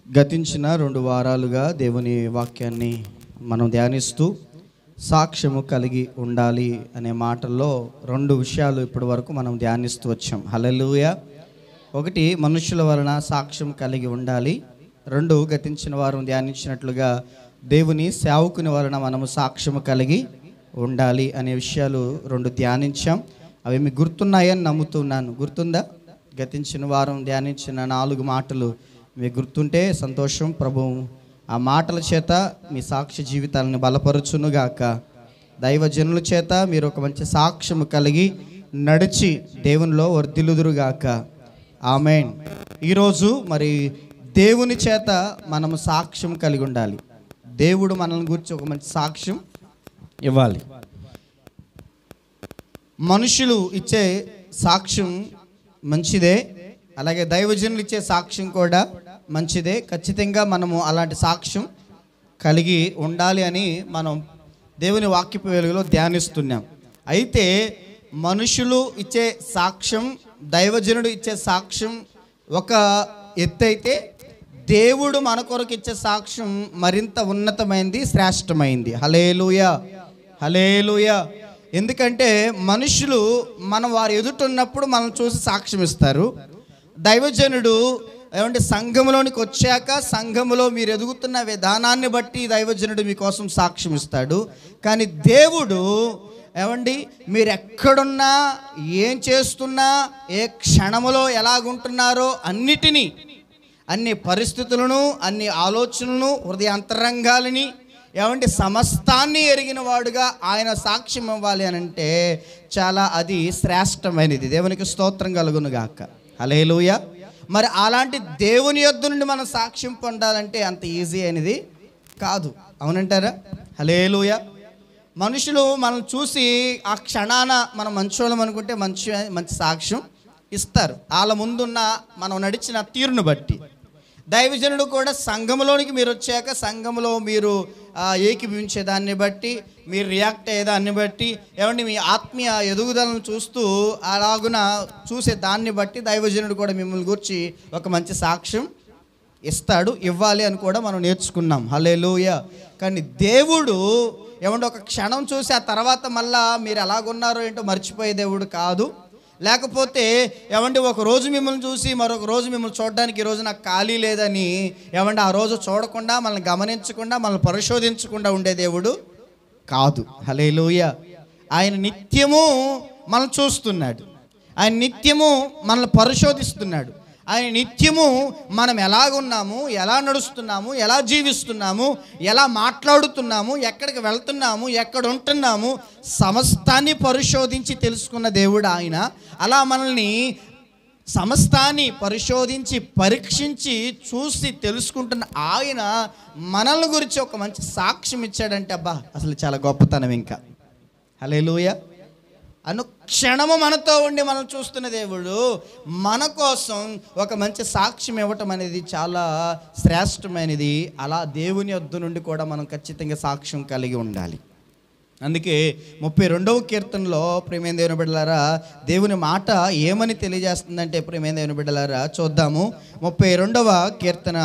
గతించిన 2 వారాలుగా దేవుని వాక్యాన్ని మనం ధ్యానిస్తూ సాక్ష్యము కలిగి ఉండాలి అనే మాటల్లో 2 విషయాలు ఇప్పటి వరకు మనం ధ్యానిస్తూ వచ్చాం. హల్లెలూయా. 1, మనుషుల వలన సాక్ష్యం కలిగి ఉండాలి. 2, గతించిన వారం ధ్యానించినట్లుగా దేవుని సేవకుని వలన మనము సాక్ష్యము కలిగి ఉండాలి అనే విషయాలు 2 ధ్యానించాం. అవి మీకు గుర్తున్నాయని నమ్ముతున్నాను. గుర్తుందా? గతించిన వారం ధ్యానించిన 4 మాటలు మీకు గుర్తుంటే సంతోషం. ప్రభు ఆ మాటల చేత మీ సాక్ష్య జీవితాలను బలపరచునుగాక. దైవజనుల చేత మీరు ఒక మంచి సాక్ష్యము కలిగి నడిచి దేవునిలో వర్ధిల్లుదురుగాక. ఆమేన్. ఈరోజు మరి దేవుని చేత మనము సాక్ష్యం కలిగి ఉండాలి. దేవుడు మనల్ని గురించి ఒక మంచి సాక్ష్యం ఇవ్వాలి. మనుషులు ఇచ్చే సాక్ష్యం మంచిదే, అలాగే దైవజనులు ఇచ్చే సాక్ష్యం కూడా మంచిదే. ఖచ్చితంగా మనము అలాంటి సాక్ష్యం కలిగి ఉండాలి అని మనం దేవుని వాక్యపు వెలుగులో ధ్యానిస్తున్నాం. అయితే మనుషులు ఇచ్చే సాక్ష్యం, దైవజనుడు ఇచ్చే సాక్ష్యం ఒక ఎత్తు అయితే, దేవుడు మన కొరకు ఇచ్చే సాక్ష్యం మరింత ఉన్నతమైంది, శ్రేష్టమైంది. హల్లెలూయా, హల్లెలూయా. ఎందుకంటే మనుషులు మనం వారు ఎదుటున్నప్పుడు మనం చూసి సాక్ష్యం ఇస్తారు. దైవజనుడు ఏమంటే సంఘములోనికి వచ్చాక సంఘములో మీరు ఎదుగుతున్న విధానాన్ని బట్టి దైవజనుడు మీకోసం సాక్ష్యం ఇస్తాడు. కానీ దేవుడు ఏమండి మీరు ఎక్కడున్నా, ఏం చేస్తున్నా, ఏ క్షణములో ఎలాగుంటున్నారో అన్ని పరిస్థితులను, అన్ని ఆలోచనలను, హృదయాంతరంగాలని ఏమంటే సమస్తాన్ని ఎరిగిన వాడుగా ఆయన సాక్ష్యం ఇవ్వాలి అని అంటే చాలా అది శ్రేష్టమైనది. దేవునికి స్తోత్రం కలుగునుగాక. హల్లెలూయా. మరి అలాంటి దేవుని యొద్ద నుండి మనం సాక్ష్యం పొందాలంటే అంత ఈజీ అనేది కాదు. అవునంటారా? హల్లెలూయా. మనుషులు మనం చూసి ఆ క్షణాన మనం మంచోళ్ళం అనుకుంటే మంచి సాక్ష్యం ఇస్తారు, వాళ్ళ ముందున్న మనం నడిచిన తీరును బట్టి. దైవజనుడు కూడా సంఘములోనికి మీరు వచ్చాక సంఘములో మీరు ఏకీభవించే దాన్ని బట్టి, మీరు రియాక్ట్ అయ్యేదాన్ని బట్టి, ఏమంటే మీ ఆత్మీయ ఎదుగుదలను చూస్తూ అలాగున చూసే దాన్ని బట్టి దైవజనుడు కూడా మిమ్మల్ని గురించి ఒక మంచి సాక్ష్యం ఇస్తాడు, ఇవ్వాలి అని కూడా మనం నేర్చుకున్నాం. హల్లెలూయా. కానీ దేవుడు ఏమంటే ఒక క్షణం చూసి ఆ తర్వాత మళ్ళా మీరు ఎలాగున్నారో ఏంటో మర్చిపోయే దేవుడు కాదు. లేకపోతే ఏమంటే ఒక రోజు మిమ్మల్ని చూసి మరొక రోజు మిమ్మల్ని చూడడానికి ఈరోజు నాకు ఖాళీ లేదని ఏమంటే ఆ రోజు చూడకుండా, మనల్ని గమనించకుండా, మనల్ని పరిశోధించకుండా ఉండే దేవుడు కాదు. హల్లెలూయా. ఆయన నిత్యము మనం చూస్తున్నాడు, ఆయన నిత్యము మనల్ని పరిశోధిస్తున్నాడు, ఆయన నిత్యము మనం ఎలాగున్నాము, ఎలా నడుస్తున్నాము, ఎలా జీవిస్తున్నాము, ఎలా మాట్లాడుతున్నాము, ఎక్కడికి వెళ్తున్నాము, ఎక్కడ ఉంటున్నాము, సమస్తాన్ని పరిశోధించి తెలుసుకున్న దేవుడు ఆయన. అలా మనల్ని సమస్తాన్ని పరిశోధించి పరీక్షించి చూసి తెలుసుకుంటున్న ఆయన మనల్ని గురించి ఒక మంచి సాక్ష్యం ఇచ్చాడంటే అబ్బా అసలు చాలా గొప్పతనం. ఇంకా హల్లెలూయా. అనుక్షణము మనతో ఉండి మనం చూస్తున్న దేవుడు మన కోసం ఒక మంచి సాక్ష్యం ఇవ్వటం అనేది చాలా శ్రేష్టమైనది. అలా దేవుని యొద్ద నుండి కూడా మనం ఖచ్చితంగా సాక్ష్యం కలిగి ఉండాలి. అందుకే 32వ కీర్తనలో ప్రియమైన దేవుని బిడ్డలారా దేవుని మాట ఏమని తెలియజేస్తుందంటే, ప్రియమైన దేవుని బిడ్డలారా చూద్దాము. 32వ కీర్తన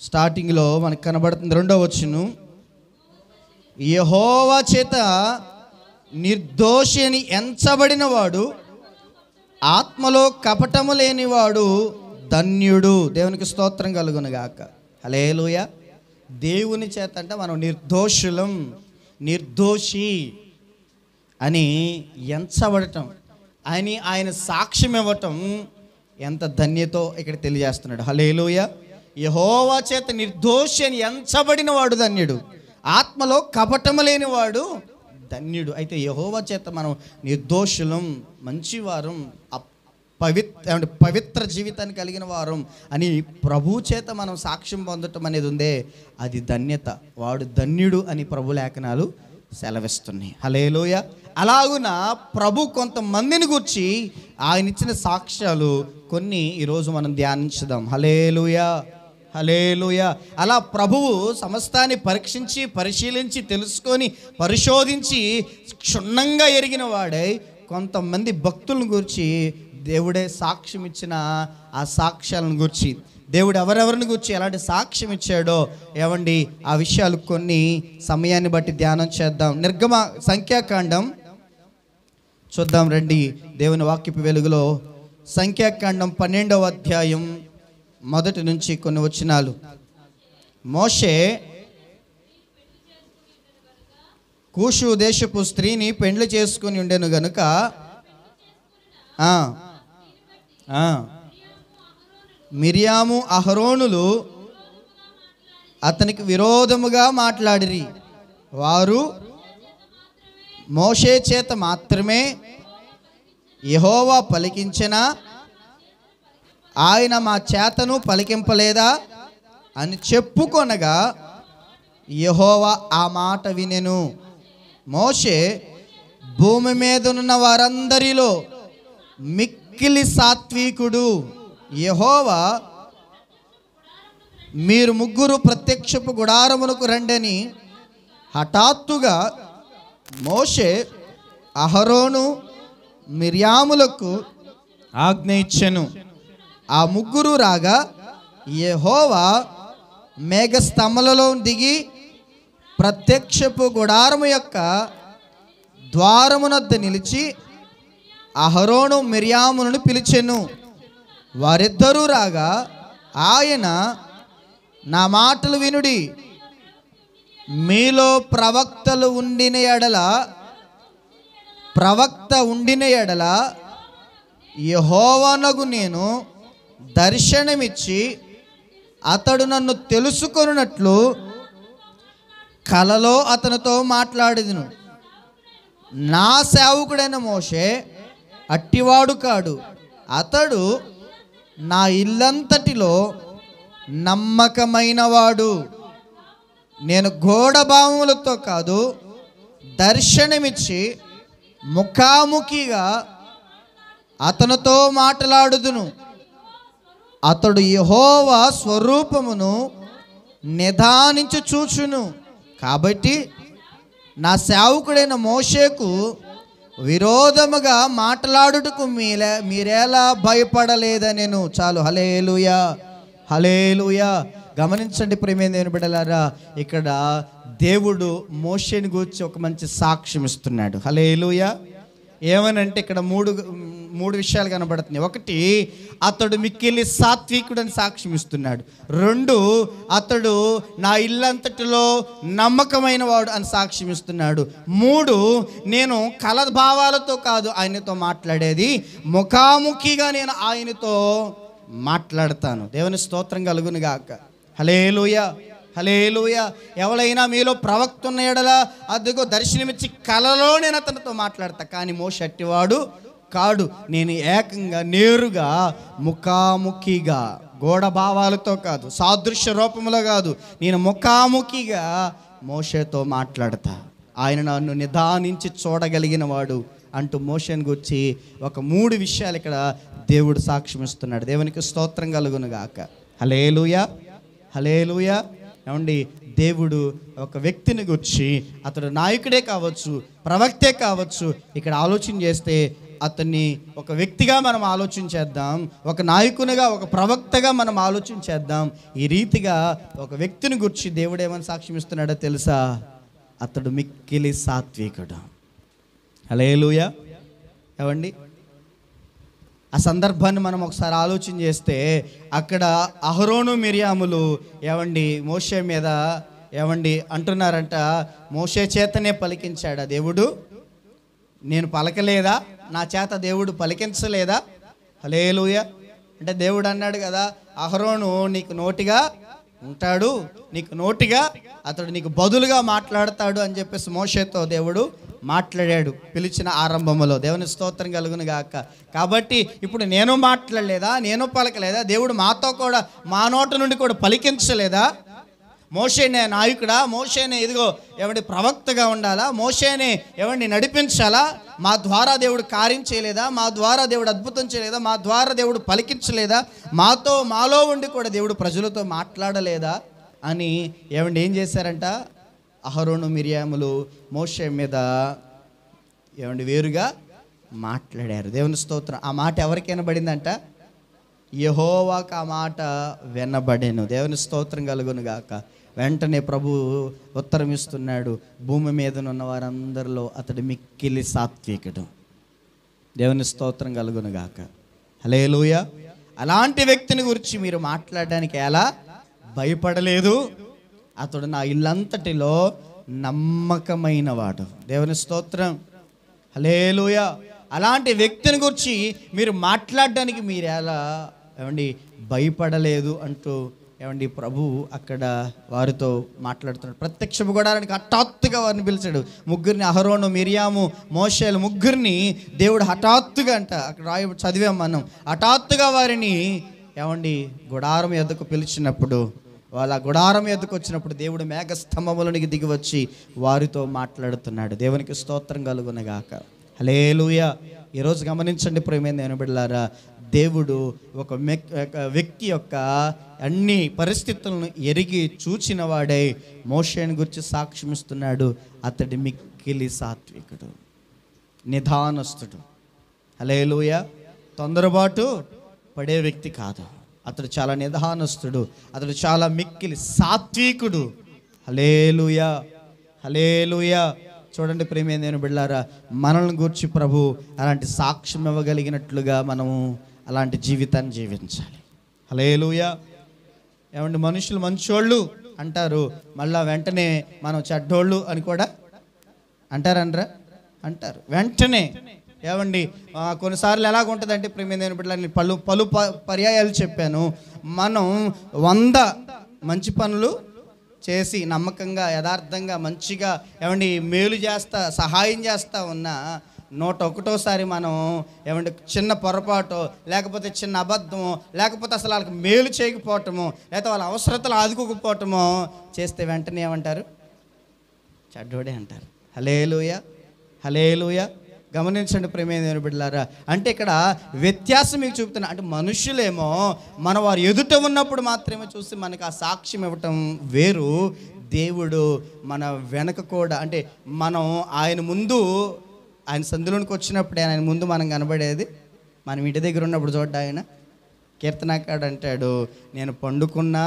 స్టార్టింగ్లో మనకు కనబడుతుంది 2వ వచనం. యెహోవా చేత నిర్దోషి అని ఎంచబడిన వాడు, ఆత్మలో కపటము లేనివాడు ధన్యుడు. దేవునికి స్తోత్రం కలుగునుగాక. హల్లెలూయా. దేవుని చేత అంటే మనం నిర్దోషులం, నిర్దోషి అని ఎంచబడటం, అని ఆయన సాక్ష్యం ఇవ్వటం ఎంత ధన్యతో ఇక్కడ తెలియజేస్తున్నాడు. హల్లెలూయా. యెహోవా చేత నిర్దోషి అని ఎంచబడిన వాడు ధన్యుడు, ఆత్మలో కపటము లేనివాడు ధన్యుడు. అయితే యెహోవా చేత మనం నిర్దోషులం, మంచివారం, పవిత్ర జీవితాన్ని కలిగిన వారం అని ప్రభు చేత మనం సాక్ష్యం పొందటం అనేది ఉందే, అది ధన్యత. వాడు ధన్యుడు అని ప్రభు లేఖనాలు సెలవిస్తున్నాయి. హల్లెలూయా. అలాగున ప్రభు కొంతమందిని గురించి ఆయన ఇచ్చిన సాక్ష్యాలు కొన్ని ఈరోజు మనం ధ్యానించుదాం. హల్లెలూయా, హల్లెలూయా. అలా ప్రభువు సమస్తాన్ని పరీక్షించి పరిశీలించి తెలుసుకొని పరిశోధించి క్షుణ్ణంగా ఎరిగిన వాడై కొంతమంది భక్తులను గురించి దేవుడే సాక్ష్యం ఇచ్చిన ఆ సాక్ష్యాలను గురించి, దేవుడు ఎవరెవరిని గురించి ఎలాంటి సాక్ష్యం ఇచ్చాడో ఏమండి ఆ విషయాలు కొన్ని సమయాన్ని బట్టి ధ్యానం చేద్దాం. సంఖ్యాకాండం చూద్దాం రండి. దేవుని వాక్యపు వెలుగులో సంఖ్యాకాండం 12వ అధ్యాయం మొదటి నుంచి కొన్ని వచనాలు. మోషే కూషు దేశపు స్త్రీని పెండ్లి చేసుకుని ఉండెను గనుక మిరియాము అహరోనులు అతనికి విరోధముగా మాట్లాడిరి. వారు మోషే చేత మాత్రమే యెహోవా పలికించెనా, ఆయన మా చేతను పలికింపలేదా అని చెప్పుకొనగా యెహోవా ఆ మాట వినెను. మోషే భూమి మీదనున్న వారందరిలో మిక్కిలి సాత్వికుడు. యెహోవా మీరు ముగ్గురు ప్రత్యక్షపు గుడారమునకు రండని హఠాత్తుగా మోషే అహరోను మిర్యాములకు ఆజ్ఞ ఇచ్చెను. ఆ ముగ్గురు రాగా యెహోవా మేఘస్తంభములలో దిగి ప్రత్యక్షపు గుడారము యొక్క ద్వారమునద్ద నిలిచి అహరోను మిర్యాములను పిలిచెను. వారిద్దరూ రాగా ఆయన, నా మాటలు వినుడి, మీలో ప్రవక్త ఉండిన ఎడల యెహోవానగు నేను దర్శనమిచ్చి అతడు నన్ను తెలుసుకొనున్నట్లు కలలో అతనితో మాట్లాడెదను. నా సేవకుడైన మోషే అట్టివాడు కాడు. అతడు నా ఇల్లంతటిలో నమ్మకమైనవాడు. నేను గోడభావములతో కాదు, దర్శనమిచ్చి ముఖాముఖిగా అతనితో మాట్లాడుదును. అతడు యెహోవా స్వరూపమును నిదానించి చూచును. కాబట్టి నా సేవకుడైన మోషేకు విరోధముగా మాట్లాడుటకు మీరేలా భయపడలేదనెను. చాలు. హల్లెలూయా, హల్లెలూయా. గమనించండి ప్రియమైన దేవుని బిడ్డలారా, ఇక్కడ దేవుడు మోషేని గురించి ఒక మంచి సాక్ష్యం ఇస్తున్నాడు. హల్లెలూయా. ఏమనంటే ఇక్కడ మూడు విషయాలు కనబడుతున్నాయి. ఒకటి, అతడు మిక్కిలి సాత్వికుడని సాక్ష్యం ఇస్తున్నాడు. రెండు, అతడు నా ఇల్లంతటిలో నమ్మకమైన వాడు అని సాక్ష్యం ఇస్తున్నాడు. మూడు, నేను కలభావాలతో కాదు ఆయనతో మాట్లాడేది, ముఖాముఖిగా నేను ఆయనతో మాట్లాడతాను. దేవుని స్తోత్రం కలుగును గాక. హల్లెలూయా, హల్లెలూయా. ఎవరైనా మీలో ప్రవక్త ఉన్న ఎడల అదిగో దర్శనమిచ్చి కలలో నేను అతనితో మాట్లాడతా. కానీ మోషే అట్టివాడు కాడు. నేను ఏకంగా నేరుగా ముఖాముఖిగా, గోడ భావాలతో కాదు, సాదృశ్య రూపంలో కాదు, నేను ముఖాముఖిగా మోషేతో మాట్లాడతా. ఆయన నన్ను నిదానించి చూడగలిగిన వాడు అంటూ మోషేని గురించి ఒక 3 విషయాలు ఇక్కడ దేవుడు సాక్ష్యం ఇస్తున్నాడు. దేవునికి స్తోత్రం కలుగును గాక. హల్లెలూయా, హల్లెలూయా. ఏమండి, దేవుడు ఒక వ్యక్తిని గురించి, అతడు నాయకుడే కావచ్చు, ప్రవక్తే కావచ్చు, ఇక్కడ ఆలోచన చేస్తే అతన్ని ఒక వ్యక్తిగా మనం ఆలోచన చేద్దాం, ఒక నాయకునిగా, ఒక ప్రవక్తగా మనం ఆలోచన చేద్దాం. ఈ రీతిగా ఒక వ్యక్తిని గురించి దేవుడు ఏమని సాక్ష్యం ఇస్తున్నాడో తెలుసా? అతడు మిక్కిలి సాత్వికుడు. హల్లెలూయా. ఏమండి, ఆ సందర్భాన్ని మనం ఒకసారి ఆలోచన చేస్తే అక్కడ అహరోను మిర్యాములు ఏమండి మోషే మీద ఏమండి అంటున్నారంట, మోషే చేతనే పలికించాడా దేవుడు? నేను పలకలేదా? నా చేత దేవుడు పలికించలేదా? హల్లెలూయా. అంటే దేవుడు అన్నాడు కదా, అహరోను నీకు నోటిగా ఉంటాడు, నీకు నోటిగా అతడు నీకు బదులుగా మాట్లాడతాడు అని చెప్పేసి మోషేతో దేవుడు మాట్లాడాడు పిలిచిన ఆరంభంలో. దేవుని స్తోత్రం కలుగును గాక. కాబట్టి ఇప్పుడు నేను మాట్లాడలేదా, నేను పలకలేదా? దేవుడు మాతో కూడా, మా నోటి నుండి కూడా పలికించలేదా? మోషేనే నాయకుడా? మోషేనే ఇదిగో ఏమండి ప్రవక్తగా ఉండాలా? మోషేనే ఏమండి నడిపించాలా? మా ద్వారా దేవుడు కార్యం చేయలేదా? మా ద్వారా దేవుడు అద్భుతం చేయలేదా? మా ద్వారా దేవుడు పలికించలేదా? మాలో ఉండి కూడా దేవుడు ప్రజలతో మాట్లాడలేదా అని ఏమండి ఏం చేశారంట? అహరోను మిర్యాములు మోషే మీద ఏమండి వేరుగా మాట్లాడారు. దేవుని స్తోత్రం. ఆ మాట ఎవరికి వినబడిందంట? యెహోవాకు ఆ మాట వినబడెను. దేవుని స్తోత్రం కలుగును గాక. వెంటనే ప్రభు ఉత్తరం ఇస్తున్నాడు, భూమి మీద ఉన్న వారందరిలో అతడు మిక్కిలి సాత్వికుడు. దేవుని స్తోత్రం కలుగును గాక. హల్లెలూయా. అలాంటి వ్యక్తిని గురించి మీరు మాట్లాడడానికి ఎలా భయపడలేదు? అతడు నా ఇల్లంతటిలో నమ్మకమైన వాడు. దేవుని స్తోత్రం. హల్లెలూయా. అలాంటి వ్యక్తిని గురించి మీరు మాట్లాడడానికి మీరు ఎలా భయపడలేదు అంటూ ప్రభు అక్కడ వారితో మాట్లాడుతున్నాడు. ప్రత్యక్ష గుడారానికి హఠాత్తుగా వారిని పిలిచాడు. ముగ్గురిని, అహరోను, మిరియాము, మోషేలు ముగ్గురిని దేవుడు హఠాత్తుగా అంట అక్కడ చదివాం మనం. హఠాత్తుగా వారిని గుడారం ఎద్దకు పిలిచినప్పుడు, వాళ్ళ గుడారం ఎద్దకు వచ్చినప్పుడు దేవుడు మేఘస్తంభములోనికి దిగి వచ్చి వారితో మాట్లాడుతున్నాడు. దేవునికి స్తోత్రం కలుగునగాక. హల్లెలూయా. ఈరోజు గమనించండి ప్రియమైన దేవుని బిడ్డలారా, దేవుడు ఒక వ్యక్తి యొక్క అన్ని పరిస్థితులను ఎరిగి చూచిన వాడై మోషేని గురించి సాక్ష్యం ఇస్తున్నాడు. అతడి మిక్కిలి సాత్వికుడు, నిదానస్తుడు. హల్లెలూయా. తొందరపాటు పడే వ్యక్తి కాదు. అతడు చాలా నిదానస్తుడు, అతడు చాలా మిక్కిలి సాత్వికుడు. హల్లెలూయా. హల్లెలూయా. చూడండి ప్రియమైన దేవుని బిడ్డలారా, మనల్ని గూర్చి ప్రభు అలాంటి సాక్ష్యం ఇవ్వగలిగినట్లుగా మనము అలాంటి జీవితాన్ని జీవించాలి. హల్లెలూయా. మనుషులు మంచోళ్ళు అంటారు, మళ్ళా వెంటనే మనం చెడ్డోళ్ళు అని కూడా అంటారనరా? అంటారు వెంటనే. కొన్నిసార్లు ఎలాగుంటుందంటే ప్రియమైన దేవుని బిడ్డలారా, పలు పర్యాయాలు చెప్పాను. మనం 100 మంచి పనులు చేసి నమ్మకంగా, యథార్థంగా, మంచిగా మేలు చేస్తా, సహాయం చేస్తా ఉన్నా 101వ మనం చిన్న పొరపాటు, లేకపోతే చిన్న అబద్ధము, లేకపోతే అసలు వాళ్ళకి మేలు చేయకపోవటము, లేకపోతే వాళ్ళ అవసరతలు ఆదుకోకపోవటము చేస్తే వెంటనే ఏమంటారు? చెడ్డోడే అంటారు. హల్లెలూయా. హల్లెలూయా. గమనించండి ప్రియమైన దేవుని బిడ్డలారా, అంటే ఇక్కడ వ్యత్యాసం మీకు చూపుతున్నా. అంటే మనుషులేమో మన వారు ఎదుట ఉన్నప్పుడు మాత్రమే చూసి మనకు ఆ సాక్ష్యం ఇవ్వటం వేరు. దేవుడు మన వెనక కూడా, అంటే మనం ఆయన ముందు, ఆయన సందులోనికి వచ్చినప్పుడే ఆయన ముందు మనం కనబడేది. మనం ఇంటి దగ్గర ఉన్నప్పుడు చూడ్డా ఆయన కీర్తనకాడు అంటాడు, నేను పండుకున్నా,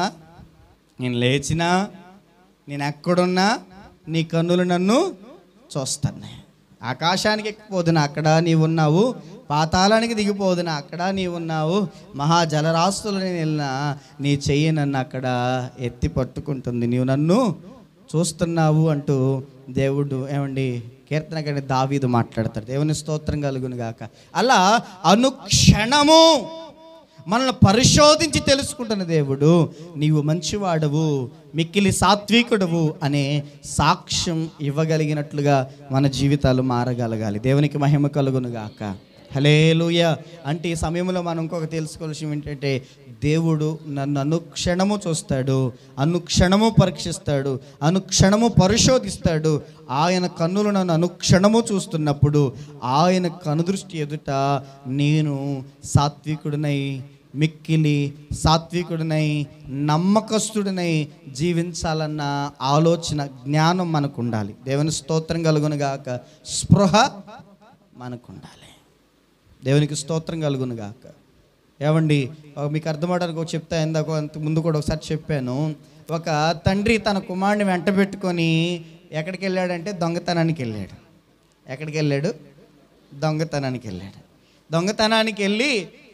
నేను లేచినా, నేను ఎక్కడున్నా నీ కన్నులు నన్ను చూస్తాను. ఆకాశానికి ఎక్కిపోదునా అక్కడ నీవు ఉన్నావు, పాతాళానికి దిగిపోదునా అక్కడ నీవు ఉన్నావు, మహాజలరాస్తులని వెళ్ళినా నీ చెయ్యి నన్ను అక్కడ ఎత్తి పట్టుకుంటుంది, నీవు నన్ను చూస్తున్నావు అంటూ దేవుడు కీర్తనకారుడు దావీదు మాట్లాడతాడు. దేవుని స్తోత్రం కలుగును గాక. అలా అనుక్షణము మనల్ని పరిశోధించి తెలుసుకుంటున్న దేవుడు నీవు మంచివాడవు, మిక్కిలి సాత్వికుడవు అనే సాక్ష్యం ఇవ్వగలిగినట్లుగా మన జీవితాలు మారగలగాలి. దేవునికి మహిమ కలుగును గాక. హల్లెలూయా. అంటే ఈ సమయంలో మనం ఇంకొక తెలుసుకోవాల్సిన ఏంటంటే, దేవుడు నన్ను అనుక్షణము చూస్తాడు, అనుక్షణము పరీక్షిస్తాడు, అనుక్షణము పరిశోధిస్తాడు. ఆయన కన్నులు నన్ను అనుక్షణము చూస్తున్నప్పుడు ఆయన కనుదృష్టి ఎదుట నేను సాత్వికుడినై, మిక్కిలి సాత్వికుడినై, నమ్మకస్తుడినై జీవించాలన్న ఆలోచన, జ్ఞానం మనకు ఉండాలి. దేవుని స్తోత్రం కలుగును గాక. స్పృహ మనకు ఉండాలి. దేవునికి స్తోత్రం కలుగును గాక. మీకు అర్థమవడానికి ఒక చెప్తా. ఇందాక ముందు కూడా ఒకసారి చెప్పాను. ఒక తండ్రి తన కుమారుడిని వెంట పెట్టుకొని ఎక్కడికి వెళ్ళాడంటే దొంగతనానికి వెళ్ళాడు. ఎక్కడికి వెళ్ళాడు? దొంగతనానికి వెళ్ళాడు. దొంగతనానికి వెళ్ళి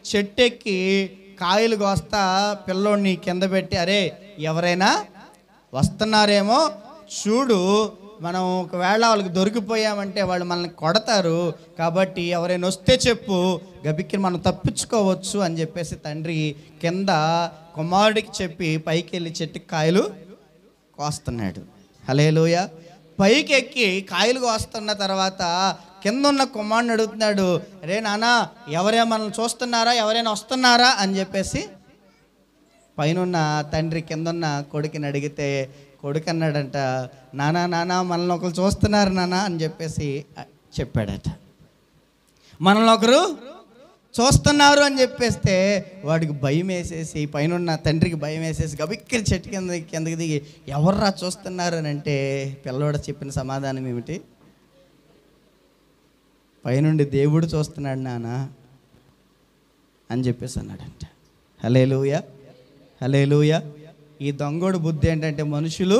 చెట్టెక్కి కాయలు కోస్తా పిల్లోడిని కింద పెట్టి, అరే ఎవరైనా వస్తున్నారేమో చూడు, మనం ఒకవేళ వాళ్ళకి దొరికిపోయామంటే వాళ్ళు మనల్ని కొడతారు, కాబట్టి ఎవరైనా వస్తే చెప్పు, గబిక్కిని మనం తప్పించుకోవచ్చు అని చెప్పేసి తండ్రి కింద కుమారుడికి చెప్పి పైకి వెళ్ళి చెట్టుకి కాయలు కోస్తున్నాడు. హల్లెలూయా. పైకి ఎక్కి కాయలు కోస్తున్న తర్వాత కింద ఉన్న కుమారుని అడుగుతున్నాడు, రే నానా ఎవరైనా మనల్ని చూస్తున్నారా, ఎవరైనా వస్తున్నారా అని చెప్పేసి పైన తండ్రి కిందన్న కొడుకుని అడిగితే కొడుకు అన్నాడంట, నానా నానా మనల్ని ఒకరు చూస్తున్నారు నానా అని చెప్పేసి చెప్పాడట. మనల్ని ఒకరు చూస్తున్నారు అని చెప్పేస్తే వాడికి భయం వేసేసి, పైన తండ్రికి భయం వేసేసి గబిక్కిరి చెట్టు కిందకి దిగి ఎవర్రా చూస్తున్నారు అని అంటే పిల్లవాడు చెప్పిన సమాధానం ఏమిటి? పైనుండి దేవుడు చూస్తున్నాడు నాన్న అని చెప్పేసి అన్నాడంట. హల్లెలూయా, హల్లెలూయా. ఈ దొంగోడు బుద్ధి ఏంటంటే మనుషులు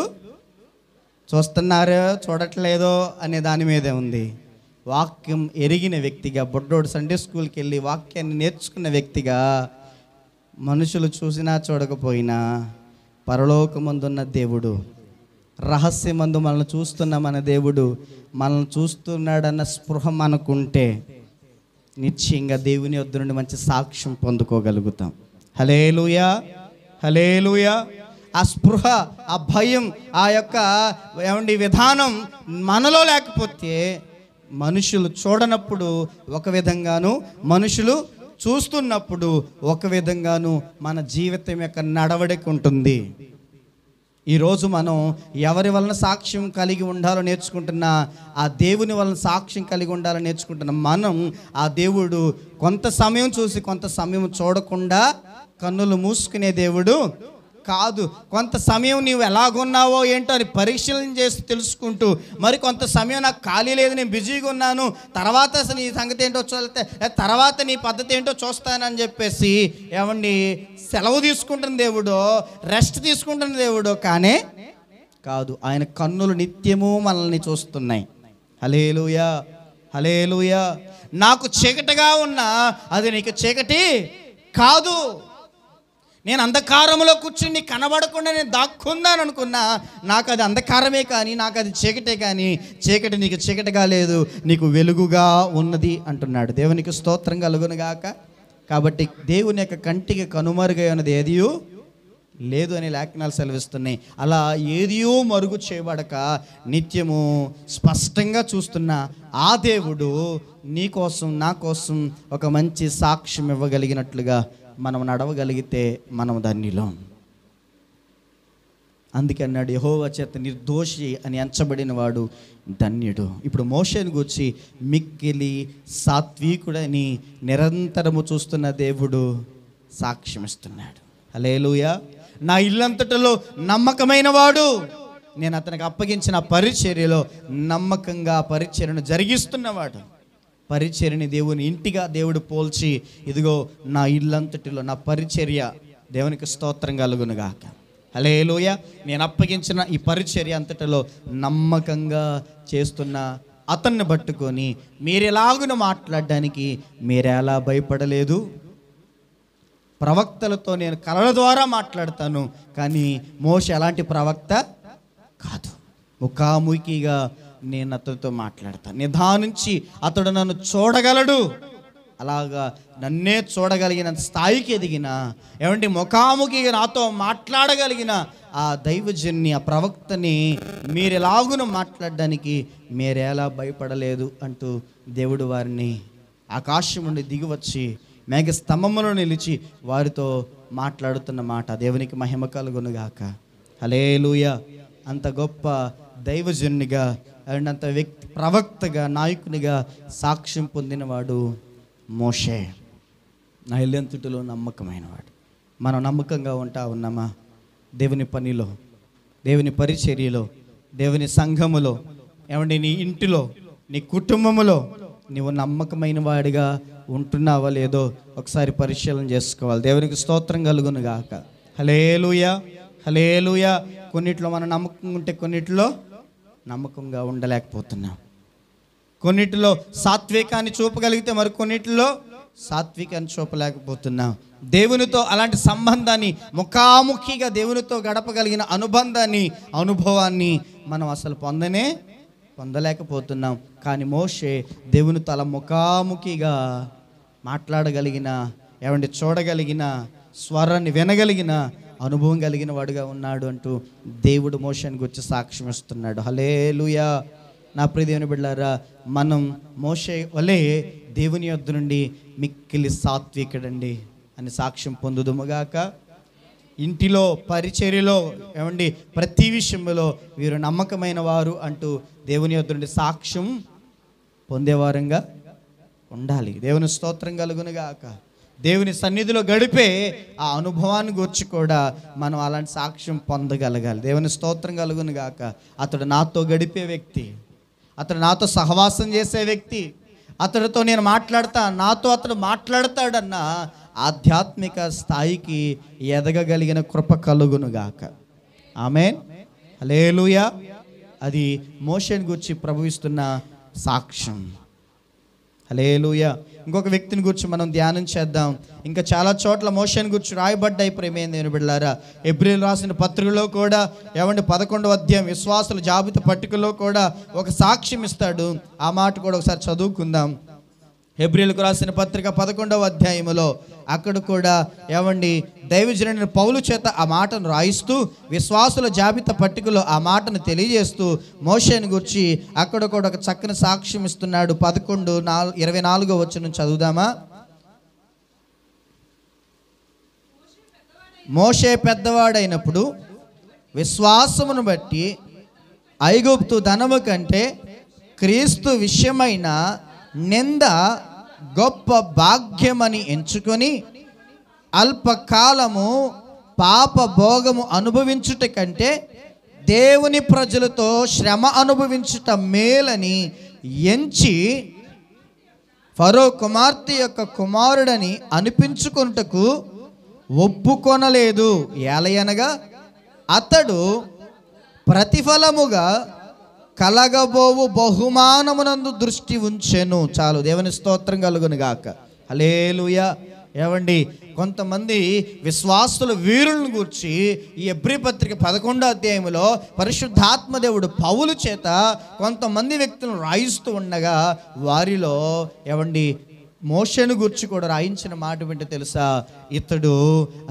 చూస్తున్నారో చూడట్లేదో అనే దాని మీదే ఉంది. వాక్యం ఎరిగిన వ్యక్తిగా, బుడ్డోడు సండే స్కూల్కి వెళ్ళి వాక్యాన్ని నేర్చుకున్న వ్యక్తిగా, మనుషులు చూసినా చూడకపోయినా పరలోకమందున్న దేవుడు, రహస్యమందు మనల్ని చూస్తున్న మన దేవుడు మనల్ని చూస్తున్నాడన్న స్పృహ మనకుంటే నిశ్చయంగా దేవుని వద్ద నుండి మంచి సాక్ష్యం పొందుకోగలుగుతాం. హల్లెలూయా, హల్లెలూయా. ఆ స్పృహ, ఆ భయం, ఆ యొక్క విధానం మనలో లేకపోతే మనుషులు చూడనప్పుడు ఒక విధంగాను, మనుషులు చూస్తున్నప్పుడు ఒక విధంగాను మన జీవితం యొక్క నడవడిక ఉంటుంది. ఈరోజు మనం ఎవరి వలన సాక్ష్యం కలిగి ఉండాలో నేర్చుకుంటున్నా, ఆ దేవుని వలన సాక్ష్యం కలిగి ఉండాలని నేర్చుకుంటున్నా. మనం ఆ దేవుడు కొంత సమయం చూసి కొంత సమయం చూడకుండా కన్నులు మూసుకునే దేవుడు కాదు. కొంత సమయం నీవు ఎలాగున్నావో ఏంటో అని పరిశీలన చేసి తెలుసుకుంటూ, మరి కొంత సమయం నాకు ఖాళీ లేదు, నేను బిజీగా ఉన్నాను, తర్వాత అసలు నీ సంగతి ఏంటో చూస్తే, తర్వాత నీ పద్ధతి ఏంటో చూస్తానని చెప్పేసి సెలవు తీసుకుంటున్న దేవుడు, రెస్ట్ తీసుకుంటున్న దేవుడు కానే కాదు. ఆయన కన్నులు నిత్యము మనల్ని చూస్తున్నాయి. హల్లెలూయా, హల్లెలూయా. నాకు చీకటిగా ఉన్నా అది నీకు చీకటి కాదు. నేను అంధకారంలో కూర్చుని కనబడకుండా నేను దాక్కుందాను అనుకున్నా, నాకు అది అంధకారమే కానీ, నాకు అది చీకటే కానీ, చీకటి నీకు చీకటిగా లేదు, నీకు వెలుగుగా ఉన్నది అంటున్నాడు. దేవునికి స్తోత్రం కలుగునుగాక. కాబట్టి దేవుని యొక్క కంటికి కనుమరుగై ఉన్నది ఏదియూ లేదు అని లేఖనాలు సెలవిస్తున్నాయి. అలా ఏదియో మరుగు చేయబడక నిత్యము స్పష్టంగా చూస్తున్న ఆ దేవుడు నీ కోసం, నా కోసం ఒక మంచి సాక్ష్యం ఇవ్వగలిగినట్లుగా మనం నడవగలిగితే మనం ధన్యులం. అందుకే అన్నాడు, యెహోవా చేత నిర్దోషి అని ఎంచబడిన వాడు ధన్యుడు. ఇప్పుడు మోషేను గూర్చి మిక్కిలి సాత్వికుడని నిరంతరము చూస్తున్న దేవుడు సాక్ష్యం ఇస్తున్నాడు. హల్లెలూయా. నా ఇల్లంతటిలో నమ్మకమైన వాడు, నేను అతనికి అప్పగించిన పరిచర్యలో నమ్మకంగా పరిచర్యను జరిగిస్తున్నవాడు. పరిచర్యని దేవుని ఇంటిగా దేవుడు పోల్చి, ఇదిగో నా ఇల్లంతటిలో నా పరిచర్య, దేవునికి స్తోత్రం కలుగునుగాక. హల్లెలూయా. నేను అప్పగించిన ఈ పరిచర్య అంతటిలో నమ్మకంగా చేస్తున్న అతన్ని పట్టుకొని మీరెలాగున మాట్లాడడానికి మీరెలా భయపడలేదు? ప్రవక్తలతో నేను కలల ద్వారా మాట్లాడతాను, కానీ మోషే అలాంటి ప్రవక్త కాదు. ముఖాముఖిగా నేను అతనితో మాట్లాడతాను. నిదానించి అతడు నన్ను చూడగలడు. అలాగా నన్నే చూడగలిగిన స్థాయికి ఎదిగిన, ముఖాముఖిగా నాతో మాట్లాడగలిగిన ఆ దైవజన్ని, ఆ ప్రవక్తని మీరు ఎలాగున మాట్లాడడానికి మీరెలా భయపడలేదు అంటూ దేవుడు వారిని ఆకాశం నుండి దిగివచ్చి మేఘ స్తంభములో నిలిచి వారితో మాట్లాడుతున్న మాట. దేవునికి మహిమ కలుగునుగాక. హల్లెలూయా. అంత గొప్ప దైవజనునిగా, అంత వ్యక్తి, ప్రవక్తగా, నాయకునిగా సాక్ష్యం పొందినవాడు మోషే. నా ఇల్లంతటిలో నమ్మకమైన వాడు. మనం నమ్మకంగా ఉన్నామా? దేవుని పనిలో, దేవుని పరిచర్యలో, దేవుని సంఘములో, నీ ఇంటిలో, నీ కుటుంబములో నీవు నమ్మకమైన వాడిగా ఉంటున్నావా లేదో ఒకసారి పరిశీలన చేసుకోవాలి. దేవునికి స్తోత్రం కలుగునుగాక. హల్లెలూయా, హల్లెలూయా. కొన్నిట్లో మనం నమ్మకంగా ఉంటే కొన్నిట్లో నమ్మకంగా ఉండలేకపోతున్నాం. కొన్నిటిలో సాత్వికాన్ని చూపగలిగితే మరి కొన్నిటిలో సాత్వికాన్ని చూపలేకపోతున్నాం. దేవునితో అలాంటి సంబంధాన్ని, ముఖాముఖిగా దేవునితో గడపగలిగిన అనుభవాన్ని మనం అసలు పొందలేకపోతున్నాం. కానీ మోషే దేవునితో అలా ముఖాముఖిగా మాట్లాడగలిగిన, చూడగలిగిన, స్వరాన్ని వినగలిగిన అనుభవం కలిగిన వాడుగా ఉన్నాడు అంటూ దేవుడు మోషేని గురించి సాక్ష్యం ఇస్తున్నాడు. హల్లెలూయా. నా ప్రియ దేవుని బిడ్డలారా, మనం మోషే వలె దేవుని యొద్ద నుండి మిక్కిలి సాత్వికుడండి అని సాక్ష్యం పొందుదుముగాక. ఇంటిలో, పరిచర్యలో, ప్రతి విషయంలో వీరు నమ్మకమైన వారు అంటూ దేవుని యొద్ద నుండి సాక్ష్యం పొందేవారంగా ఉండాలి. దేవుని స్తోత్రం కలుగునుగాక. దేవుని సన్నిధిలో గడిపే ఆ అనుభవాన్ని గురించి కూడా మనం అలాంటి సాక్ష్యం పొందగలగాలి. దేవుని స్తోత్రం కలుగునుగాక. అతడు నాతో గడిపే వ్యక్తి, అతడు నాతో సహవాసం చేసే వ్యక్తి, అతడితో నేను మాట్లాడతా, నాతో అతడు మాట్లాడతాడన్న ఆధ్యాత్మిక స్థాయికి ఎదగగలిగిన కృప కలుగునుగాక. ఆమేన్, హల్లెలూయా. అది మోషేని గురించి ప్రభువిస్తున్న సాక్ష్యం. హల్లెలూయా. ఇంకొక వ్యక్తిని గురించి మనం ధ్యానం చేద్దాం. ఇంకా చాలా చోట్ల మోషేని గురించి రాయబడ్డాయి ప్రేమైన దేవుని బిడ్డలారా. హెబ్రీయులు రాసిన పత్రికలో కూడా 11వ అధ్యాయం విశ్వాసుల జాబితా పట్టికలో కూడా ఒక సాక్ష్యం ఇస్తాడు. ఆ మాట కూడా ఒకసారి చదువుకుందాం. హెబ్రీయులకు రాసిన పత్రిక 11వ అధ్యాయములో అక్కడ కూడా దైవజనుడైన పౌలు చేత ఆ మాటను రాయిస్తూ విశ్వాసుల జాబితా పట్టికలో ఆ మాటను తెలియజేస్తూ మోషేని గురించి అక్కడ కూడా ఒక చక్కని సాక్ష్యం ఇస్తున్నాడు. 11:24 వచనం చదువుదామా? మోషే పెద్దవాడైనప్పుడు విశ్వాసమును బట్టి ఐగుప్తు ధనము కంటే క్రీస్తు విషయమైన నింద గొప్ప భాగ్యమని ఎంచుకొని అల్పకాలము పాప భోగము అనుభవించుట కంటే దేవుని ప్రజలతో శ్రమ అనుభవించుట మేలని ఎంచి ఫరో కుమార్తె యొక్క కుమారుడని అనిపించుకొనుటకు ఒప్పుకొనలేదు. ఏలయనగా అతడు ప్రతిఫలముగా కలగబోవు బహుమానమునందు దృష్టి ఉంచెను. చాలు, దేవుని స్తోత్రం కలుగును గాక. హల్లెలూయా. కొంతమంది విశ్వాసుల వీరులను గూర్చి ఈ హెబ్రీ పత్రిక 11వ అధ్యాయంలో పరిశుద్ధాత్మ దేవుడు పౌలు చేత కొంతమంది వ్యక్తులను రాయిస్తూ ఉండగా వారిలో మోషేను గూర్చి కూడా రాయించిన మాట ఏంటో తెలుసా? ఇతడు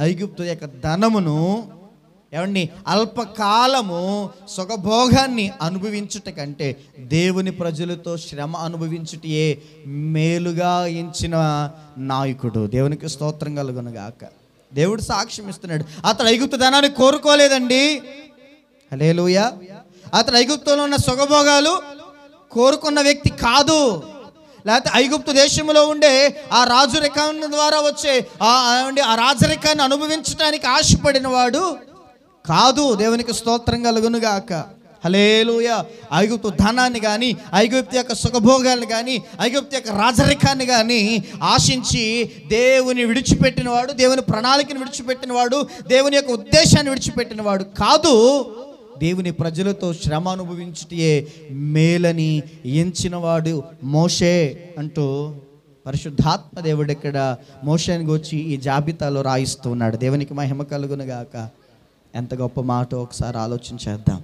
ఐగుప్తు యొక్క ధనమును అల్పకాలము సుఖభోగాన్ని అనుభవించుట కంటే దేవుని ప్రజలతో శ్రమ అనుభవించుటే మేలుగా ఎంచిన నాయకుడు. దేవునికి స్తోత్రం కలుగునుగాక. దేవుడు సాక్ష్యం ఇస్తున్నాడు. అతడు ఐగుప్తు ధనాన్ని కోరుకోలేదండి. హల్లెలూయా. అతడు ఐగుప్తులో ఉన్న సుఖభోగాలు కోరుకున్న వ్యక్తి కాదు. లేకపోతే ఐగుప్తు దేశంలో ఉండే ఆ రాజరికాన్ని ద్వారా వచ్చే ఆ రాజరికాన్ని అనుభవించడానికి ఆశపడిన వాడు కాదు. దేవునికి స్తోత్రం కలుగునుగాక. హల్లెలూయా. ఐగుప్తు ధనాన్ని కానీ, ఐగుప్తు యొక్క సుఖభోగాన్ని కానీ, ఐగుప్తు యొక్క రాజరికాన్ని కానీ ఆశించి దేవుని విడిచిపెట్టినవాడు, దేవుని ప్రణాళికను విడిచిపెట్టినవాడు, దేవుని యొక్క ఉద్దేశాన్ని విడిచిపెట్టినవాడు కాదు. దేవుని ప్రజలతో శ్రమ అనుభవించుటే మేలని ఎంచినవాడు మోషే అంటూ పరిశుద్ధాత్మ దేవుడు ఇక్కడ మోషేని గురించి ఈ జాబితాలో రాయిస్తూ ఉన్నాడు. దేవునికి మహిమ కలుగునుగాక. ఎంత గొప్ప మాట ఒకసారి ఆలోచించేద్దాం.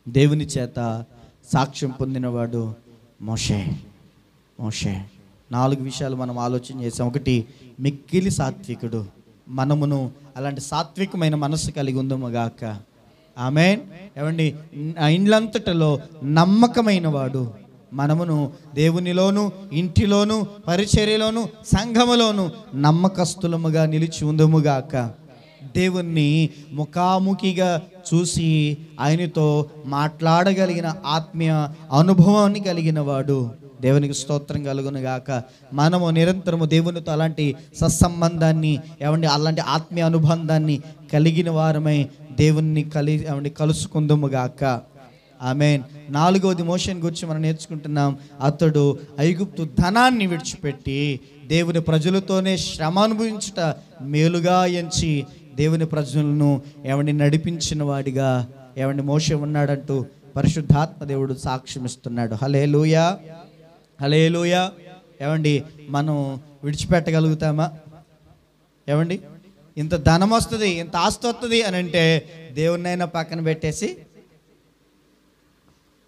దేవుని చేత సాక్ష్యం పొందినవాడు మోషే. 4 విషయాలు మనం ఆలోచన చేసాం. 1, మిక్కిలి సాత్వికుడు. మనమును అలాంటి సాత్వికమైన మనస్సు కలిగి ఉందముగాక. ఆమేన్. ఇండ్లంతటిలో నమ్మకమైన వాడు. మనమును దేవునిలోను, ఇంటిలోను, పరిచర్యలోను, సంఘములోను నమ్మకస్తులముగా నిలిచి ఉందముగాక. దేవుణ్ణి ముఖాముఖిగా చూసి ఆయనతో మాట్లాడగలిగిన ఆత్మీయ అనుభవాన్ని కలిగిన వాడు. దేవునికి స్తోత్రం కలుగునుగాక. మనము నిరంతరము దేవునితో అలాంటి సత్సంబంధాన్ని అలాంటి ఆత్మీయ అనుబంధాన్ని కలిగిన వారమై దేవుణ్ణి కలుసుకుందుముగాక. ఆమేన్. 4వది మోషేని గురించి మనం నేర్చుకుంటున్నాం. అతడు ఐగుప్తు ధనాన్ని విడిచిపెట్టి దేవుని ప్రజలతోనే శ్రమ అనుభవించుట మేలుగా ఎంచి దేవుని ప్రజలను నడిపించిన వాడిగా మోషే ఉన్నాడంటూ పరిశుద్ధాత్మ దేవుడు సాక్ష్యం ఇస్తున్నాడు. హల్లెలూయా. హల్లెలూయా. మనం విడిచిపెట్టగలుగుతామా? ఇంత ధనం వస్తుంది, ఇంత ఆస్తి వస్తుంది అని అంటే దేవున్నైనా పక్కన పెట్టేసి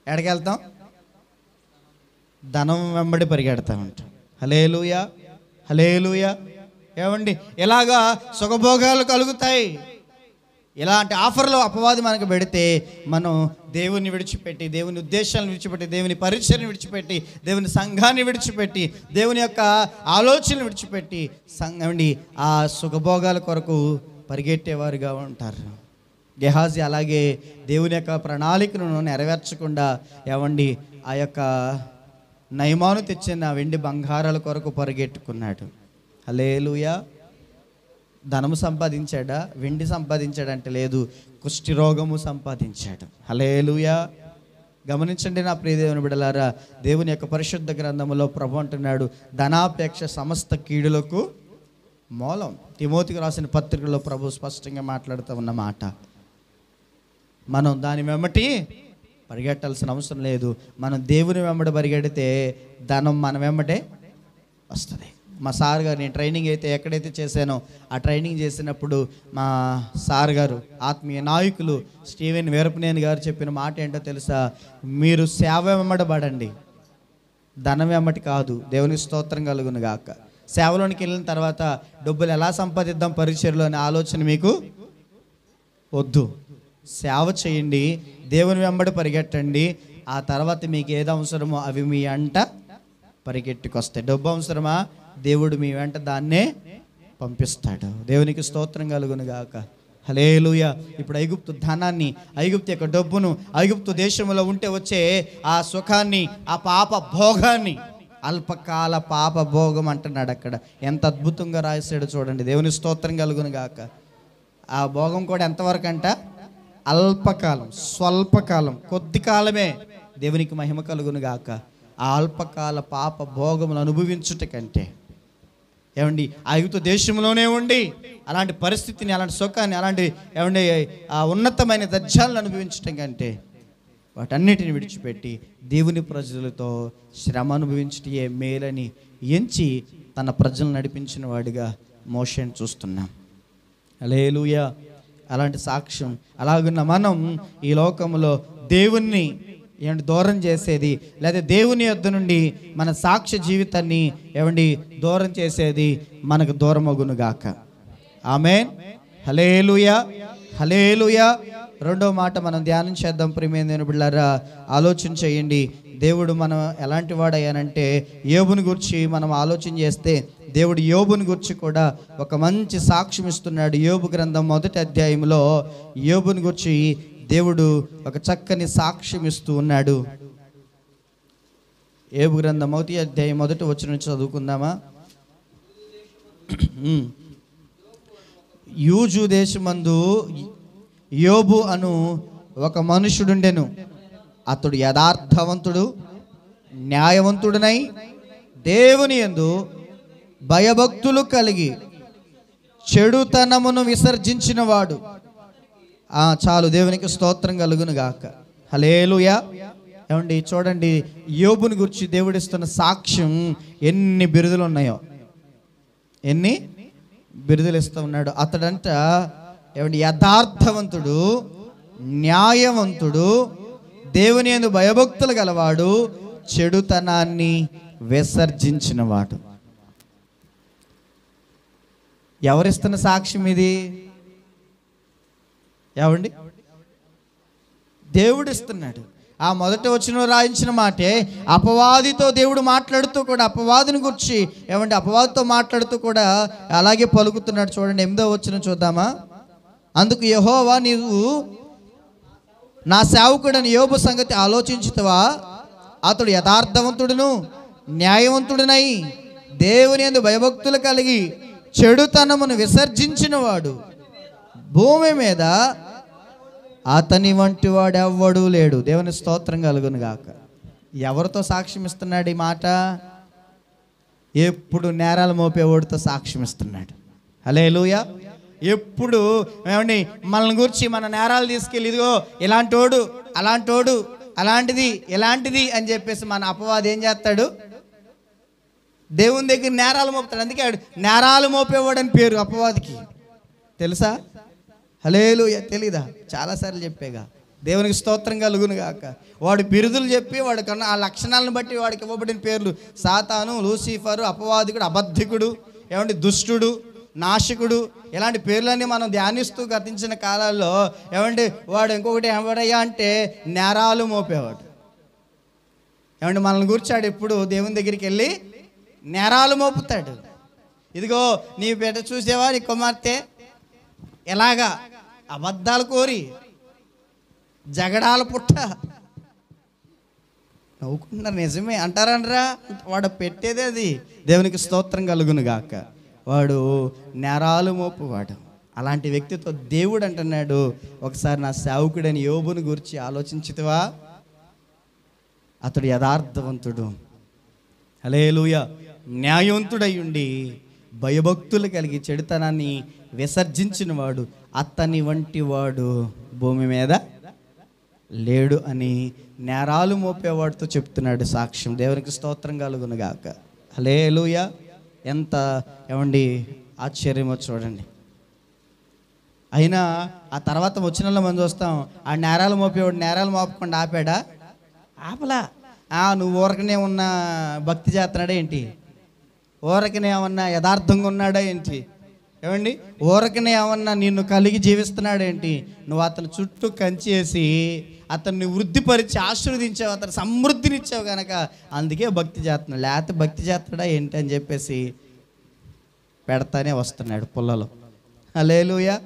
ఎక్కడికెళ్తాం? ధనం వెంబడి పరిగెడతామంట. హల్లెలూయా. హల్లెలూయా. ఇలాగా సుఖభోగాలు కలుగుతాయి. ఇలాంటి ఆఫర్లు అపవాది మనకు పెడితే మనం దేవుని విడిచిపెట్టి, దేవుని ఉద్దేశాలను విడిచిపెట్టి, దేవుని పరిచర్ని విడిచిపెట్టి, దేవుని సంఘాన్ని విడిచిపెట్టి, దేవుని యొక్క ఆలోచనలు విడిచిపెట్టి ఆ సుఖభోగాల కొరకు పరిగెట్టేవారుగా ఉంటారు. గెహాజీ అలాగే దేవుని యొక్క ప్రణాళికను నెరవేర్చకుండా ఆ యొక్క నయమాను తెచ్చిన వెండి బంగారాల కొరకు పరిగెట్టుకున్నాడు. హల్లెలూయా. ధనము సంపాదించాడా? వెండి సంపాదించాడంటే లేదు, కుష్ఠి రోగము సంపాదించాడు. హల్లెలూయా. గమనించండి నా ప్రియ దేవుని బిడ్డలారా, దేవుని యొక్క పరిశుద్ధ గ్రంథములో ప్రభు అంటున్నాడు, ధనాపేక్ష సమస్త కీడులకు మూలం. తిమోతికి రాసిన పత్రికలో ప్రభు స్పష్టంగా మాట్లాడుతూ ఉన్న మాట. మనం దాని వెంబటి పరిగెట్టాల్సిన అవసరం లేదు. మనం దేవుని వెంబడి పరిగెడితే ధనం మన వెంబటే వస్తుంది. మా సార్ గారు, నేను ట్రైనింగ్ అయితే ఎక్కడైతే చేశానో ఆ ట్రైనింగ్ చేసినప్పుడు మా సార్ గారు, ఆత్మీయ నాయకులు స్టీవెన్ వీరపనేని గారు చెప్పిన మాట ఏంటో తెలుసా? మీరు సేవ వెంబడబడండి, ధనం వెంబటి కాదు. దేవుని స్తోత్రం కలుగును గాక. సేవలోనికి వెళ్ళిన తర్వాత డబ్బులు ఎలా సంపాదిద్దాం పరిచర్లో అనే ఆలోచన మీకు వద్దు. సేవ చేయండి, దేవుని వెంబడి పరిగెట్టండి. ఆ తర్వాత మీకు ఏది అవసరమో అవి మీ వెంట పరిగెట్టుకొస్తాయి. డబ్బు అవసరమా? దేవుడు మీ వెంట దాన్నే పంపిస్తాడు. దేవునికి స్తోత్రం కలుగును గాక. హల్లెలూయా. ఇప్పుడు ఐగుప్తు ధనాన్ని, ఐగుప్తు యొక్క డబ్బును, ఐగుప్తు దేశంలో ఉంటే వచ్చే ఆ సుఖాన్ని, ఆ పాప భోగాన్ని, అల్పకాల పాప భోగం అంటున్నాడు అక్కడ. ఎంత అద్భుతంగా రాశాడు చూడండి. దేవుని స్తోత్రం కలుగును గాక. ఆ భోగం కూడా ఎంతవరకు అంట? అల్పకాలం, స్వల్పకాలం, కొద్ది కాలమే. దేవునికి మహిమ కలుగును గాక. ఆ అల్పకాల పాప భోగములు అనుభవించుట కంటే, ఏమండి, ఐగుప్తు దేశంలోనే ఉండి అలాంటి పరిస్థితిని, అలాంటి సుఖాన్ని, అలాంటి ఏమండి ఆ ఉన్నతమైన దర్జాలను అనుభవించటం కంటే వాటన్నిటిని విడిచిపెట్టి దేవుని ప్రజలతో శ్రమ అనుభవించటే మేలని ఎంచి తన ప్రజలను నడిపించిన వాడిగా మోషేని చూస్తున్నాం. హల్లెలూయా. అలాంటి సాక్ష్యం. అలాగున్న మనం ఈ లోకంలో దేవుణ్ణి ఏమండి దూరం చేసేది, లేదా దేవుని యొద్ద నుండి మన సాక్ష్య జీవితాన్ని ఏమండి దూరం చేసేది మనకు దూరమగును గాక. ఆమేన్. హల్లెలూయా, హల్లెలూయా. రెండో మాట మనం ధ్యానం చేద్దాం. ప్రియమైన బిడ్డలారా, ఆలోచన చేయండి. దేవుడు మనం ఎలాంటి వాడయ్యానంటే, యోబుని గురించి మనం ఆలోచన చేస్తే దేవుడు యోబుని గురించి కూడా ఒక మంచి సాక్ష్యం ఇస్తున్నాడు. యోబు గ్రంథం 1వ అధ్యాయంలో యోబుని గురించి దేవుడు ఒక చక్కని సాక్ష్యం ఇస్తూ ఉన్నాడు. యోబు గ్రంథం 1వ అధ్యాయం 1వ వచనం చదువుకుందామా? యూజు దేశమందు యోబు అను ఒక మనుషుడుండెను. అతడు యథార్థవంతుడు, న్యాయవంతుడునై దేవుని యందు భయభక్తులు కలిగి చెడుతనమును విసర్జించిన వాడు. చాలు. దేవునికి స్తోత్రం కలుగును గాక. హల్లెలూయా. ఏమండి చూడండి, యోబుని గురించి దేవుడిస్తున్న సాక్ష్యం ఎన్ని బిరుదులు ఉన్నాయో, ఎన్ని బిరుదులు ఇస్తూ ఉన్నాడు. అతడంట ఏమండి యథార్థవంతుడు, న్యాయవంతుడు, దేవుని యందు భయభక్తులు గలవాడు, చెడుతనాన్ని విసర్జించినవాడు. ఎవరిస్తున్న సాక్ష్యం ఇది? ఏమండి? దేవుడు ఇస్తున్నాడు. ఆ మొదట వచనంలో రాయించిన మాటే అపవాదితో దేవుడు మాట్లాడుతూ కూడా, అపవాదిని గురించి ఏమండి అపవాదితో మాట్లాడుతూ కూడా అలాగే పలుకుతున్నాడు. చూడండి 8వ వచనం చూద్దామా? అందుకు యెహోవా, నీవు నా సేవకుడని యోబు సంగతి ఆలోచించుతావా? అతడు యథార్థవంతుడును, న్యాయవంతుడునై దేవుని యందు భయభక్తులు కలిగి చెడుతనమును విసర్జించిన వాడు. భూమి మీద అతని వంటి వాడు ఎవ్వడూ లేడు. దేవుని స్తోత్రం కలుగును గాక. ఎవరితో సాక్ష్యం ఇస్తున్నాడు ఈ మాట? ఎప్పుడు నేరాలు మోపేవాడితో సాక్ష్యం ఇస్తున్నాడు. హల్లెలూయా. ఎప్పుడు ఏమండి మనల్ని గురించి మన నేరాలు తీసుకెళ్ళి, ఇదిగో ఇలాంటోడు, అలాంటోడు, అలాంటిది, ఇలాంటిది అని చెప్పేసి మన అపవాది ఏం చేస్తాడు? దేవుని దగ్గర నేరాలు మోపుతాడు. అందుకే నేరాలు మోపేవాడు అని పేరు అపవాదికి. తెలుసా? హల్లెలూయా. తెలీదా? చాలాసార్లు చెప్పేగా. దేవునికి స్తోత్రం కలుగును గాక. వాడు బిరుదులు చెప్పి వాడు కన్నా ఆ లక్షణాలను బట్టి వాడికి ఇవ్వబడిన పేర్లు సాతాను, లూసిఫరు, అపవాదికుడు, అబద్ధికుడు, ఏమంటే దుష్టుడు, నాశకుడు, ఇలాంటి పేర్లన్నీ మనం ధ్యానిస్తూ గతించిన కాలాల్లో ఏమంటే వాడు ఇంకొకటి ఎవడయ్యా అంటే నేరాలు మోపేవాడు. ఏమంటే మనల్ని కూర్చాడు ఎప్పుడు దేవుని దగ్గరికి వెళ్ళి నేరాలు మోపుతాడు. ఇదిగో నీ బిడ్డ చూసేవా, నీ కుమార్తె ఎలాగా అబద్ధాలు కోరి జగడాల పుట్ట నవ్వుకుంటున్నారు. నిజమే అంటారనరా? వాడు పెట్టేదే అది. దేవునికి స్తోత్రం కలుగును గాక. వాడు నేరాలు మోపువాడు. అలాంటి వ్యక్తితో దేవుడు అంటున్నాడు, ఒకసారి నా సేవకుడని యోబుని గురించి ఆలోచించుతావా? అతడు యథార్థవంతుడు, హల్లెలూయా, న్యాయవంతుడై ఉండి భయభక్తులు కలిగి చెడుతనాన్ని విసర్జించిన వాడు అతని వంటి వాడు భూమి మీద లేడు అని నేరాలు మోపేవాడితో చెప్తున్నాడు సాక్ష్యం. దేవునికి స్తోత్రం కలుగునుగాక. హల్లెలూయా. ఎంత ఏమండి ఆశ్చర్యమో చూడండి. అయినా ఆ తర్వాత వచ్చిన మనం చూస్తాం, ఆ నేరాలు మోపేవాడు నేరాలు మోపకుండా ఆపాడా? ఆపలా. నువ్వు ఊరకనే ఉన్న భక్తి చేస్తున్నాడా ఏంటి? ఊరకనే ఏమన్నా యథార్థంగా ఉన్నాడా ఏంటి? ఏమండి, ఊరకనే ఏమన్నా నిన్ను కలిగి జీవిస్తున్నాడేంటి? నువ్వు అతని చుట్టూ కంచేసి అతన్ని వృద్ధిపరిచి ఆశీర్వదించావు, అతను సమృద్ధినిచ్చావు కనుక అందుకే భక్తి చేస్తున్నాడు. లేకపోతే భక్తి చేస్తాడా ఏంటి అని చెప్పేసి పెడతానే వస్తున్నాడు పుల్లలో. హల్లెలూయా,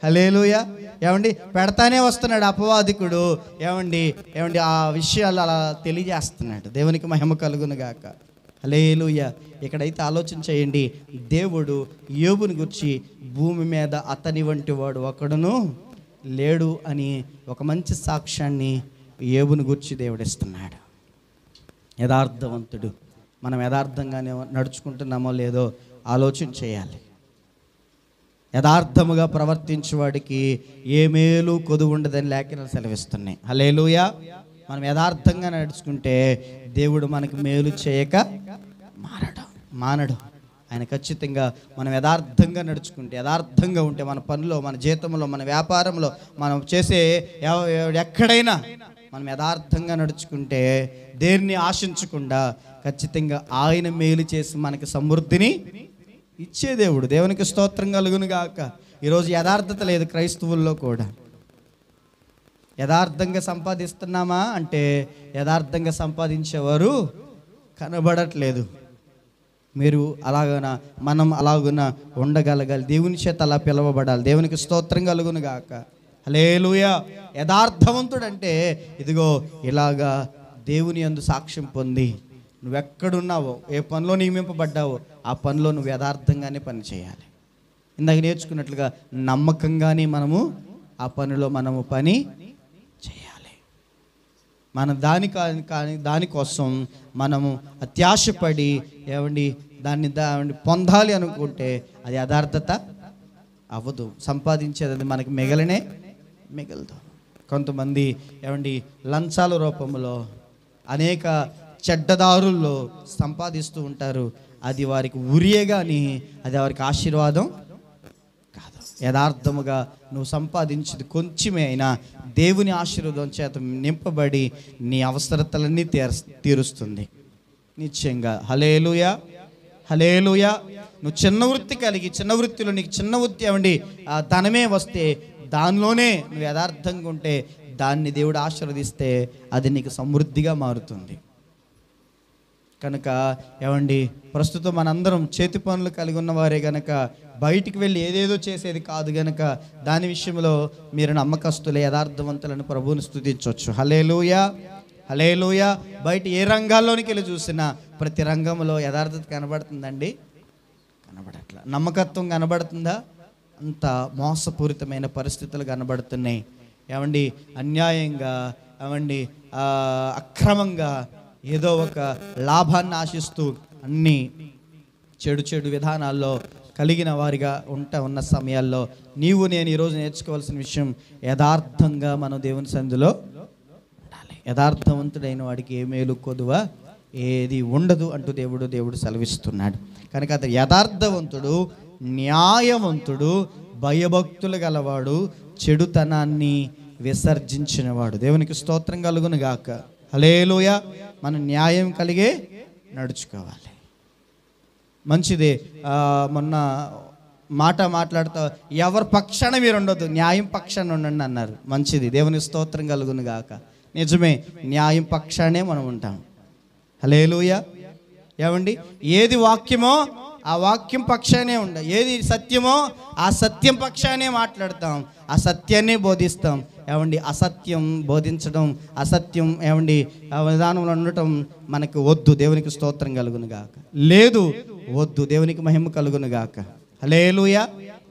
హల్లెలూయా. ఏమండి, పెడతానే వస్తున్నాడు అపవాదికుడు. ఏమండి ఏమండి ఆ విషయాలు అలా తెలియజేస్తున్నాడు. దేవునికి మహిమ కలుగునుగాక. హల్లెలూయా. ఇక్కడైతే ఆలోచన చేయండి. దేవుడు యోబుని గురించి భూమి మీద అతని వంటి వాడు ఒకడును లేడు అని ఒక మంచి సాక్ష్యాన్ని యోబుని గురించి దేవుడు ఇస్తున్నాడు. యథార్థవంతుడు. మనం యథార్థంగానే నడుచుకుంటున్నామో లేదో ఆలోచన చేయాలి. యథార్థముగా ప్రవర్తించేవాడికి ఏ మేలు కొదువు ఉండదని లేఖనాలు సెలవిస్తున్నాయి. హల్లెలూయా. మనం యథార్థంగా నడుచుకుంటే దేవుడు మనకు మేలు చేయక మానడు. ఆయన ఖచ్చితంగా మనం యథార్థంగా నడుచుకుంటే, యథార్థంగా ఉంటే మన పనిలో, మన జీతంలో, మన వ్యాపారంలో, మనం చేసే ఎక్కడైనా మనం యథార్థంగా నడుచుకుంటే, దేన్ని ఆశించకుండా ఖచ్చితంగా ఆయన మేలు చేసి మనకి సమృద్ధిని ఇచ్చే దేవుడు. దేవునికి స్తోత్రం కలుగును గాక. ఈరోజు యథార్థత లేదు క్రైస్తవుల్లో కూడా. యథార్థంగా సంపాదిస్తున్నామా అంటే యథార్థంగా సంపాదించేవారు కనబడట్లేదు. మీరు అలాగన మనం అలాగున ఉండగలగాలి. దేవుని చేత అలా పిలవబడాలి. దేవునికి స్తోత్రం కలుగును గాక. హల్లెలూయా. యథార్థవంతుడంటే ఇదిగో ఇలాగా దేవుని యందు సాక్ష్యం పొంది నువ్వెక్కడున్నావో, ఏ పనిలో నియమింపబడ్డావో ఆ పనిలో నువ్వు యథార్థంగానే పని చేయాలి. ఇందాక నేర్చుకున్నట్లుగా నమ్మకంగానే మనము ఆ పనిలో మనము పని చేయాలి. మన దానికోసం మనము అత్యాశపడి ఏమండి దాన్ని పొందాలి అనుకుంటే అది యథార్థత అవ్వదు. సంపాదించేది మనకి మిగలదు. కొంతమంది ఏమండి లంచాల రూపంలో అనేక చెడ్డదారుల్లో సంపాదిస్తూ ఉంటారు. అది వారికి ఉరియే కానీ అది వారికి ఆశీర్వాదం కాదు. యథార్థముగా నువ్వు సంపాదించేది కొంచెమే అయినా దేవుని ఆశీర్వాదం చేత నింపబడి నీ అవసరతలన్నీ తీరుస్తుంది నిశ్చయంగా. హల్లెలూయా, హల్లెలూయా. నువ్వు చిన్న వృత్తి కలిగి, చిన్న వృత్తిలో నీకు చిన్న వృత్తి ఏమండి ధనమే వస్తే దానిలోనే నువ్వు యథార్థంగా ఉంటే దాన్ని దేవుడు ఆశీర్వదిస్తే అది నీకు సమృద్ధిగా మారుతుంది. కనుక ఏమండి ప్రస్తుతం మనందరం చేతి పనులు కలిగి ఉన్నవారే గనక బయటికి వెళ్ళి ఏదేదో చేసేది కాదు గనక దాని విషయంలో మీరు నమ్మకస్తులే, యథార్థవంతులను ప్రభువుని స్తుతించవచ్చు. హల్లెలూయా, హల్లెలూయా. బయట ఏ రంగాల్లోనికి వెళ్ళి చూసినా ప్రతి రంగంలో యథార్థత కనబడుతుందండి? కనబడట్లా. నమ్మకత్వం కనబడుతుందా? అంత మోసపూరితమైన పరిస్థితులు కనబడుతున్నాయి. ఏమండి అన్యాయంగా, ఏమండి అక్రమంగా ఏదో ఒక లాభాన్ని ఆశిస్తూ అన్ని చెడు విధానాల్లో కలిగిన వారిగా ఉన్న సమయాల్లో నీవు నేను ఈరోజు నేర్చుకోవాల్సిన విషయం యథార్థంగా మనం దేవుని సన్నిధిలో ఉండాలి. యథార్థవంతుడైన వాడికి ఏ మేలు కొదువ ఏది ఉండదు అంటూ దేవుడు సెలవిస్తున్నాడు. కనుక అతను యథార్థవంతుడు, న్యాయవంతుడు, భయభక్తులు గలవాడు, చెడుతనాన్ని విసర్జించినవాడు. దేవునికి స్తోత్రం కలుగును గాక. హల్లెలూయా. మనం న్యాయం కలిగే నడుచుకోవాలి. మంచిదే. మొన్న మాట్లాడుతూ ఎవరి పక్షాన మీరు ఉండొద్దు, న్యాయం పక్షాన ఉండండి అన్నారు. మంచిది. దేవుని స్తోత్రం కలుగును గాక. నిజమే, న్యాయం పక్షానే మనం ఉంటాం. హల్లెలూయా. ఏమండి ఏది వాక్యమో ఆ వాక్యం పక్షానే ఉండ, ఏది సత్యమో ఆ సత్యం పక్షానే మాట్లాడతాం, ఆ సత్యాన్నే బోధిస్తాం. ఏమండి అసత్యం బోధించడం, అసత్యం ఏమండి విధానంలో ఉండటం మనకు వద్దు. దేవునికి స్తోత్రం కలుగును గాక. లేదు, వద్దు. దేవునికి మహిమ కలుగును గాక. హల్లెలూయా.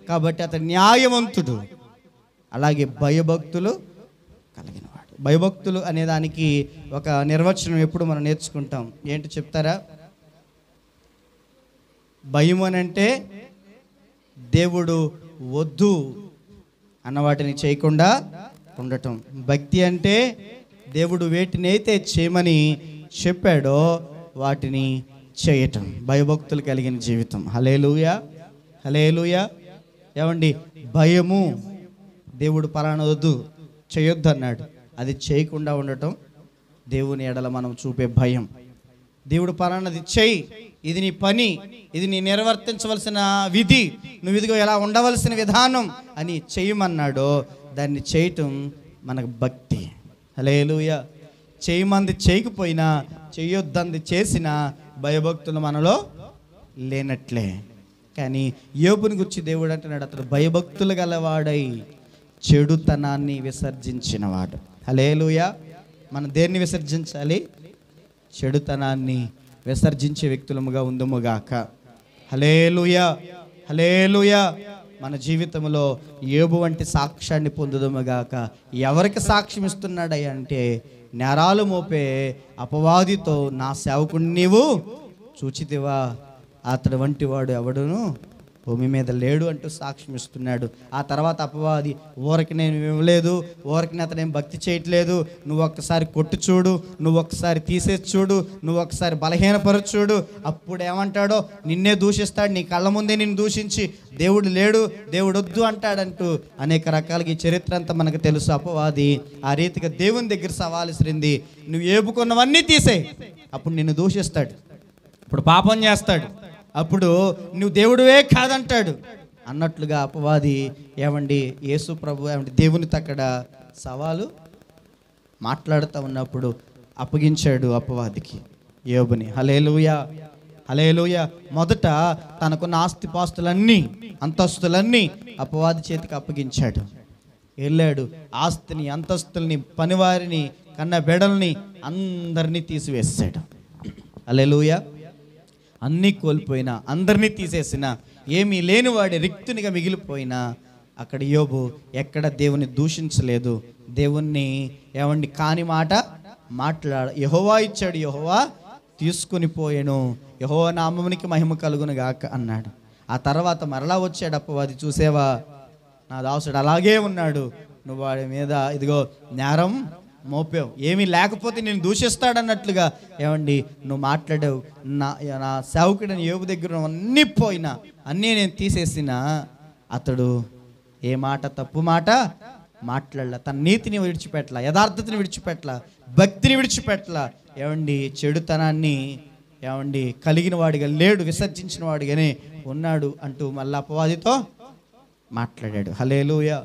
కాబట్టి అతను న్యాయవంతుడు, అలాగే భయభక్తులు కలిగినవాడు. భయభక్తులు అనే దానికి ఒక నిర్వచనం ఎప్పుడు మనం నేర్చుకుంటాం. ఏంటి చెప్తారా? భయం అని అంటే దేవుడు వద్దు అన్న వాటిని చేయకుండా ఉండటం. భక్తి అంటే దేవుడు వేటినైతే చేయమని చెప్పాడో వాటిని చేయటం. భయభక్తులు కలిగిన జీవితం. హల్లెలూయా, హల్లెలూయా. ఏమండి, భయము దేవుడు పలానా వద్దు చేయొద్దు అన్నాడు, అది చేయకుండా ఉండటం దేవుని ఎడల మనం చూపే భయం. దేవుడు పలానాది చెయ్యి, ఇది నీ పని, ఇది నీ నిర్వర్తించవలసిన విధి, నువ్వు ఇదిగో ఎలా ఉండవలసిన విధానం అని చేయమన్నాడో దాన్ని చేయటం మనకు భక్తి. హల్లెలూయా. చేయమంది చేయకపోయినా, చేయొద్దంది చేసిన భయభక్తులు మనలో లేనట్లే. కానీ యోబుని గురించి దేవుడు అంటున్నాడు, అతడు భయభక్తులు గలవాడై చెడుతనాన్ని విసర్జించినవాడు. హల్లెలూయా. మనం దేన్ని విసర్జించాలి? చెడుతనాన్ని విసర్జించే వ్యక్తులముగా ఉందుముగాక. హల్లెలూయా, హల్లెలూయా. మన జీవితంలో యోబు వంటి సాక్ష్యాన్ని పొందుదుముగాక. ఎవరికి సాక్ష్యం ఇస్తున్నాడయ్యా అంటే, నేరాలు మోపే అపవాదితో నా సేవకుడిని నీవు చూచితివా, అతడు వంటి వాడు ఎవడును భూమి మీద లేడు అంటూ సాక్ష్యం ఇస్తున్నాడు. ఆ తర్వాత అపవాది, ఊరికి నేను ఇవ్వలేదు, ఊరికి అతనేం భక్తి చేయట్లేదు, నువ్వు ఒక్కసారి కొట్టు చూడు, నువ్వు ఒక్కసారి తీసేసి చూడు, నువ్వు ఒక్కసారి బలహీనపరచు చూడు, అప్పుడు ఏమంటాడో నిన్నే దూషిస్తాడు, నీ కళ్ళ ముందే నిన్ను దూషించి దేవుడు లేడు, దేవుడు వద్దు అంటాడంటూ అనేక రకాలుగా ఈ చరిత్ర అంతా మనకు తెలుసు. అపవాది ఆ రీతిగా దేవుని దగ్గర సవాలు విసిరింది, నువ్వు ఏపుకున్నవన్నీ తీసే, అప్పుడు నిన్ను దూషిస్తాడు, ఇప్పుడు పాపం చేస్తాడు, అప్పుడు నువ్వు దేవుడివే కాదంటాడు అన్నట్లుగా అపవాది ఏమండి యేసు ప్రభు ఏమండి దేవునితో అక్కడ సవాలు మాట్లాడుతూ ఉన్నప్పుడు అప్పగించాడు అపవాదికి యోబుని. హల్లెలూయా, హల్లెలూయా. మొదట తనకున్న ఆస్తిపాస్తులన్నీ, అంతస్తులన్నీ అపవాది చేతికి అప్పగించాడు. వెళ్ళాడు, ఆస్తిని, అంతస్తుల్ని, పనివారిని, కన్న బిడ్డల్ని అందరినీ తీసివేసాడు. హల్లెలూయా. అన్నీ కోల్పోయినా, అందరినీ తీసేసిన, ఏమీ లేనివాడి రిక్తునిగా మిగిలిపోయినా అక్కడ యోబు ఎక్కడ దేవుని దూషించలేదు, దేవుణ్ణి ఏమండి కాని మాట యెహోవా ఇచ్చాడు, యెహోవా తీసుకుని పోయాను, యెహోవా నామమునికి మహిమ కలుగును గాక అన్నాడు. ఆ తర్వాత మరలా వచ్చాడు అపవాది, చూసేవా నా దాసుడు అలాగే ఉన్నాడు, నువ్వు వాడి మీద ఇదిగో నేరం మోపావు, ఏమీ లేకపోతే నేను దూషిస్తాడన్నట్లుగా ఏమండి నువ్వు మాట్లాడావు, నా సేవకుడిని యోబు దగ్గర అన్నీ పోయినా, అన్నీ నేను తీసేసినా అతడు ఏ మాట తప్పు మాట మాట్లాడలా, తన నీతిని విడిచిపెట్టలా, యథార్థతని విడిచిపెట్టలా, భక్తిని విడిచిపెట్టలా, ఏమండి చెడుతనాన్ని ఏమండి కలిగిన వాడిగా లేడు, విసర్జించిన వాడిగానే ఉన్నాడు అంటూ మళ్ళీ అపవాదితో మాట్లాడాడు. హల్లెలూయా.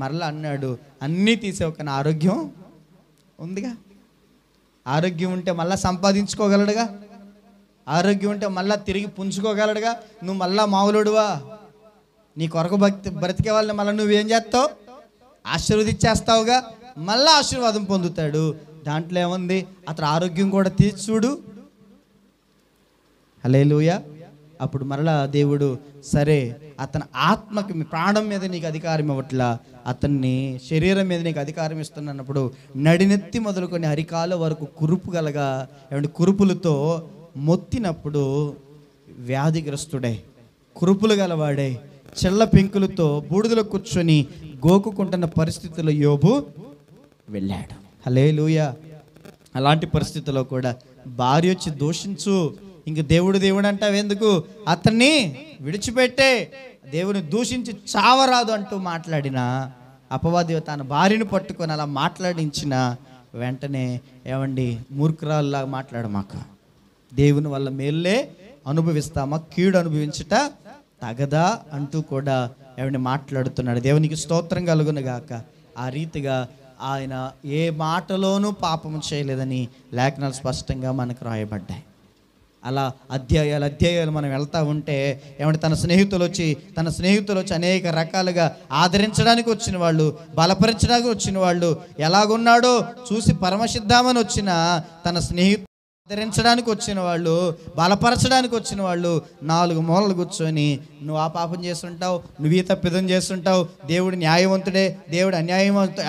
మరలా అన్నాడు, అన్నీ తీసేవు కానీ ఆరోగ్యం ఉందిగా, ఆరోగ్యం ఉంటే మళ్ళీ సంపాదించుకోగలడుగా, ఆరోగ్యం ఉంటే మళ్ళీ తిరిగి పుంజుకోగలడుగా, నువ్వు మళ్ళా మావులుడువా, నీ కొరకు బ్రతికే వాళ్ళని మళ్ళీ నువ్వేం చేస్తావు, ఆశీర్వదించేస్తావుగా, మళ్ళీ ఆశీర్వాదం పొందుతాడు. దాంట్లో ఏముంది, అతను ఆరోగ్యం కూడా తీర్చి చూడు. హల్లెలూయా. అప్పుడు మరలా దేవుడు సరే అతని ఆత్మకి ప్రాణం మీద నీకు అధికారం ఇవ్వట్లా, అతన్ని శరీరం మీద నీకు అధికారం ఇస్తున్నప్పుడు నడినెత్తి మొదలుకొని అరికాల వరకు కురుపు గలగా ఏమంటే కురుపులతో మొత్తినప్పుడు వ్యాధిగ్రస్తుడై, కురుపులు గలవాడై, చెల్ల పెంకులతో బూడిదలో కూర్చొని గోకుకుంటున్న పరిస్థితుల్లో యోబు వెళ్ళాడు. హల్లెలూయా. అలాంటి పరిస్థితుల్లో కూడా భార్య వచ్చి దూషించు, ఇంక దేవుడు దేవుడు అంటావెందుకు, అతన్ని విడిచిపెట్టే, దేవుని దూషించి చావరాదు అంటూ మాట్లాడిన అపవాది తన భార్యను పట్టుకొని అలా మాట్లాడించిన వెంటనే ఏమండి మూర్ఖురాల్లా మాట్లాడమాక, దేవుని వల్ల మేల్లే అనుభవిస్తామా, కీడు అనుభవించుట తగదా అంటూ కూడా ఏమండి మాట్లాడుతున్నాడు. దేవునికి స్తోత్రం కలుగును గాక. ఆ రీతిగా ఆయన ఏ మాటలోనూ పాపము చేయలేదని లేఖనాలు స్పష్టంగా మనకు రాయబడ్డాయి. అలా అధ్యాయాలు మనం వెళ్తూ ఉంటే ఏమంటే తన స్నేహితులు వచ్చి అనేక రకాలుగా ఆదరించడానికి వచ్చిన వాళ్ళు, బలపరచడానికి వచ్చిన వాళ్ళు, ఎలాగున్నాడో చూసి పరమసిద్ధామని వచ్చిన తన స్నేహితులు ఆదరించడానికి వచ్చిన వాళ్ళు, బలపరచడానికి వచ్చిన వాళ్ళు 4 మూలలు కూర్చొని నువ్వు ఆ పాపం చేస్తుంటావు, నువ్వు ఈ తప్పిదం చేస్తుంటావు, దేవుడు న్యాయవంతుడే, దేవుడు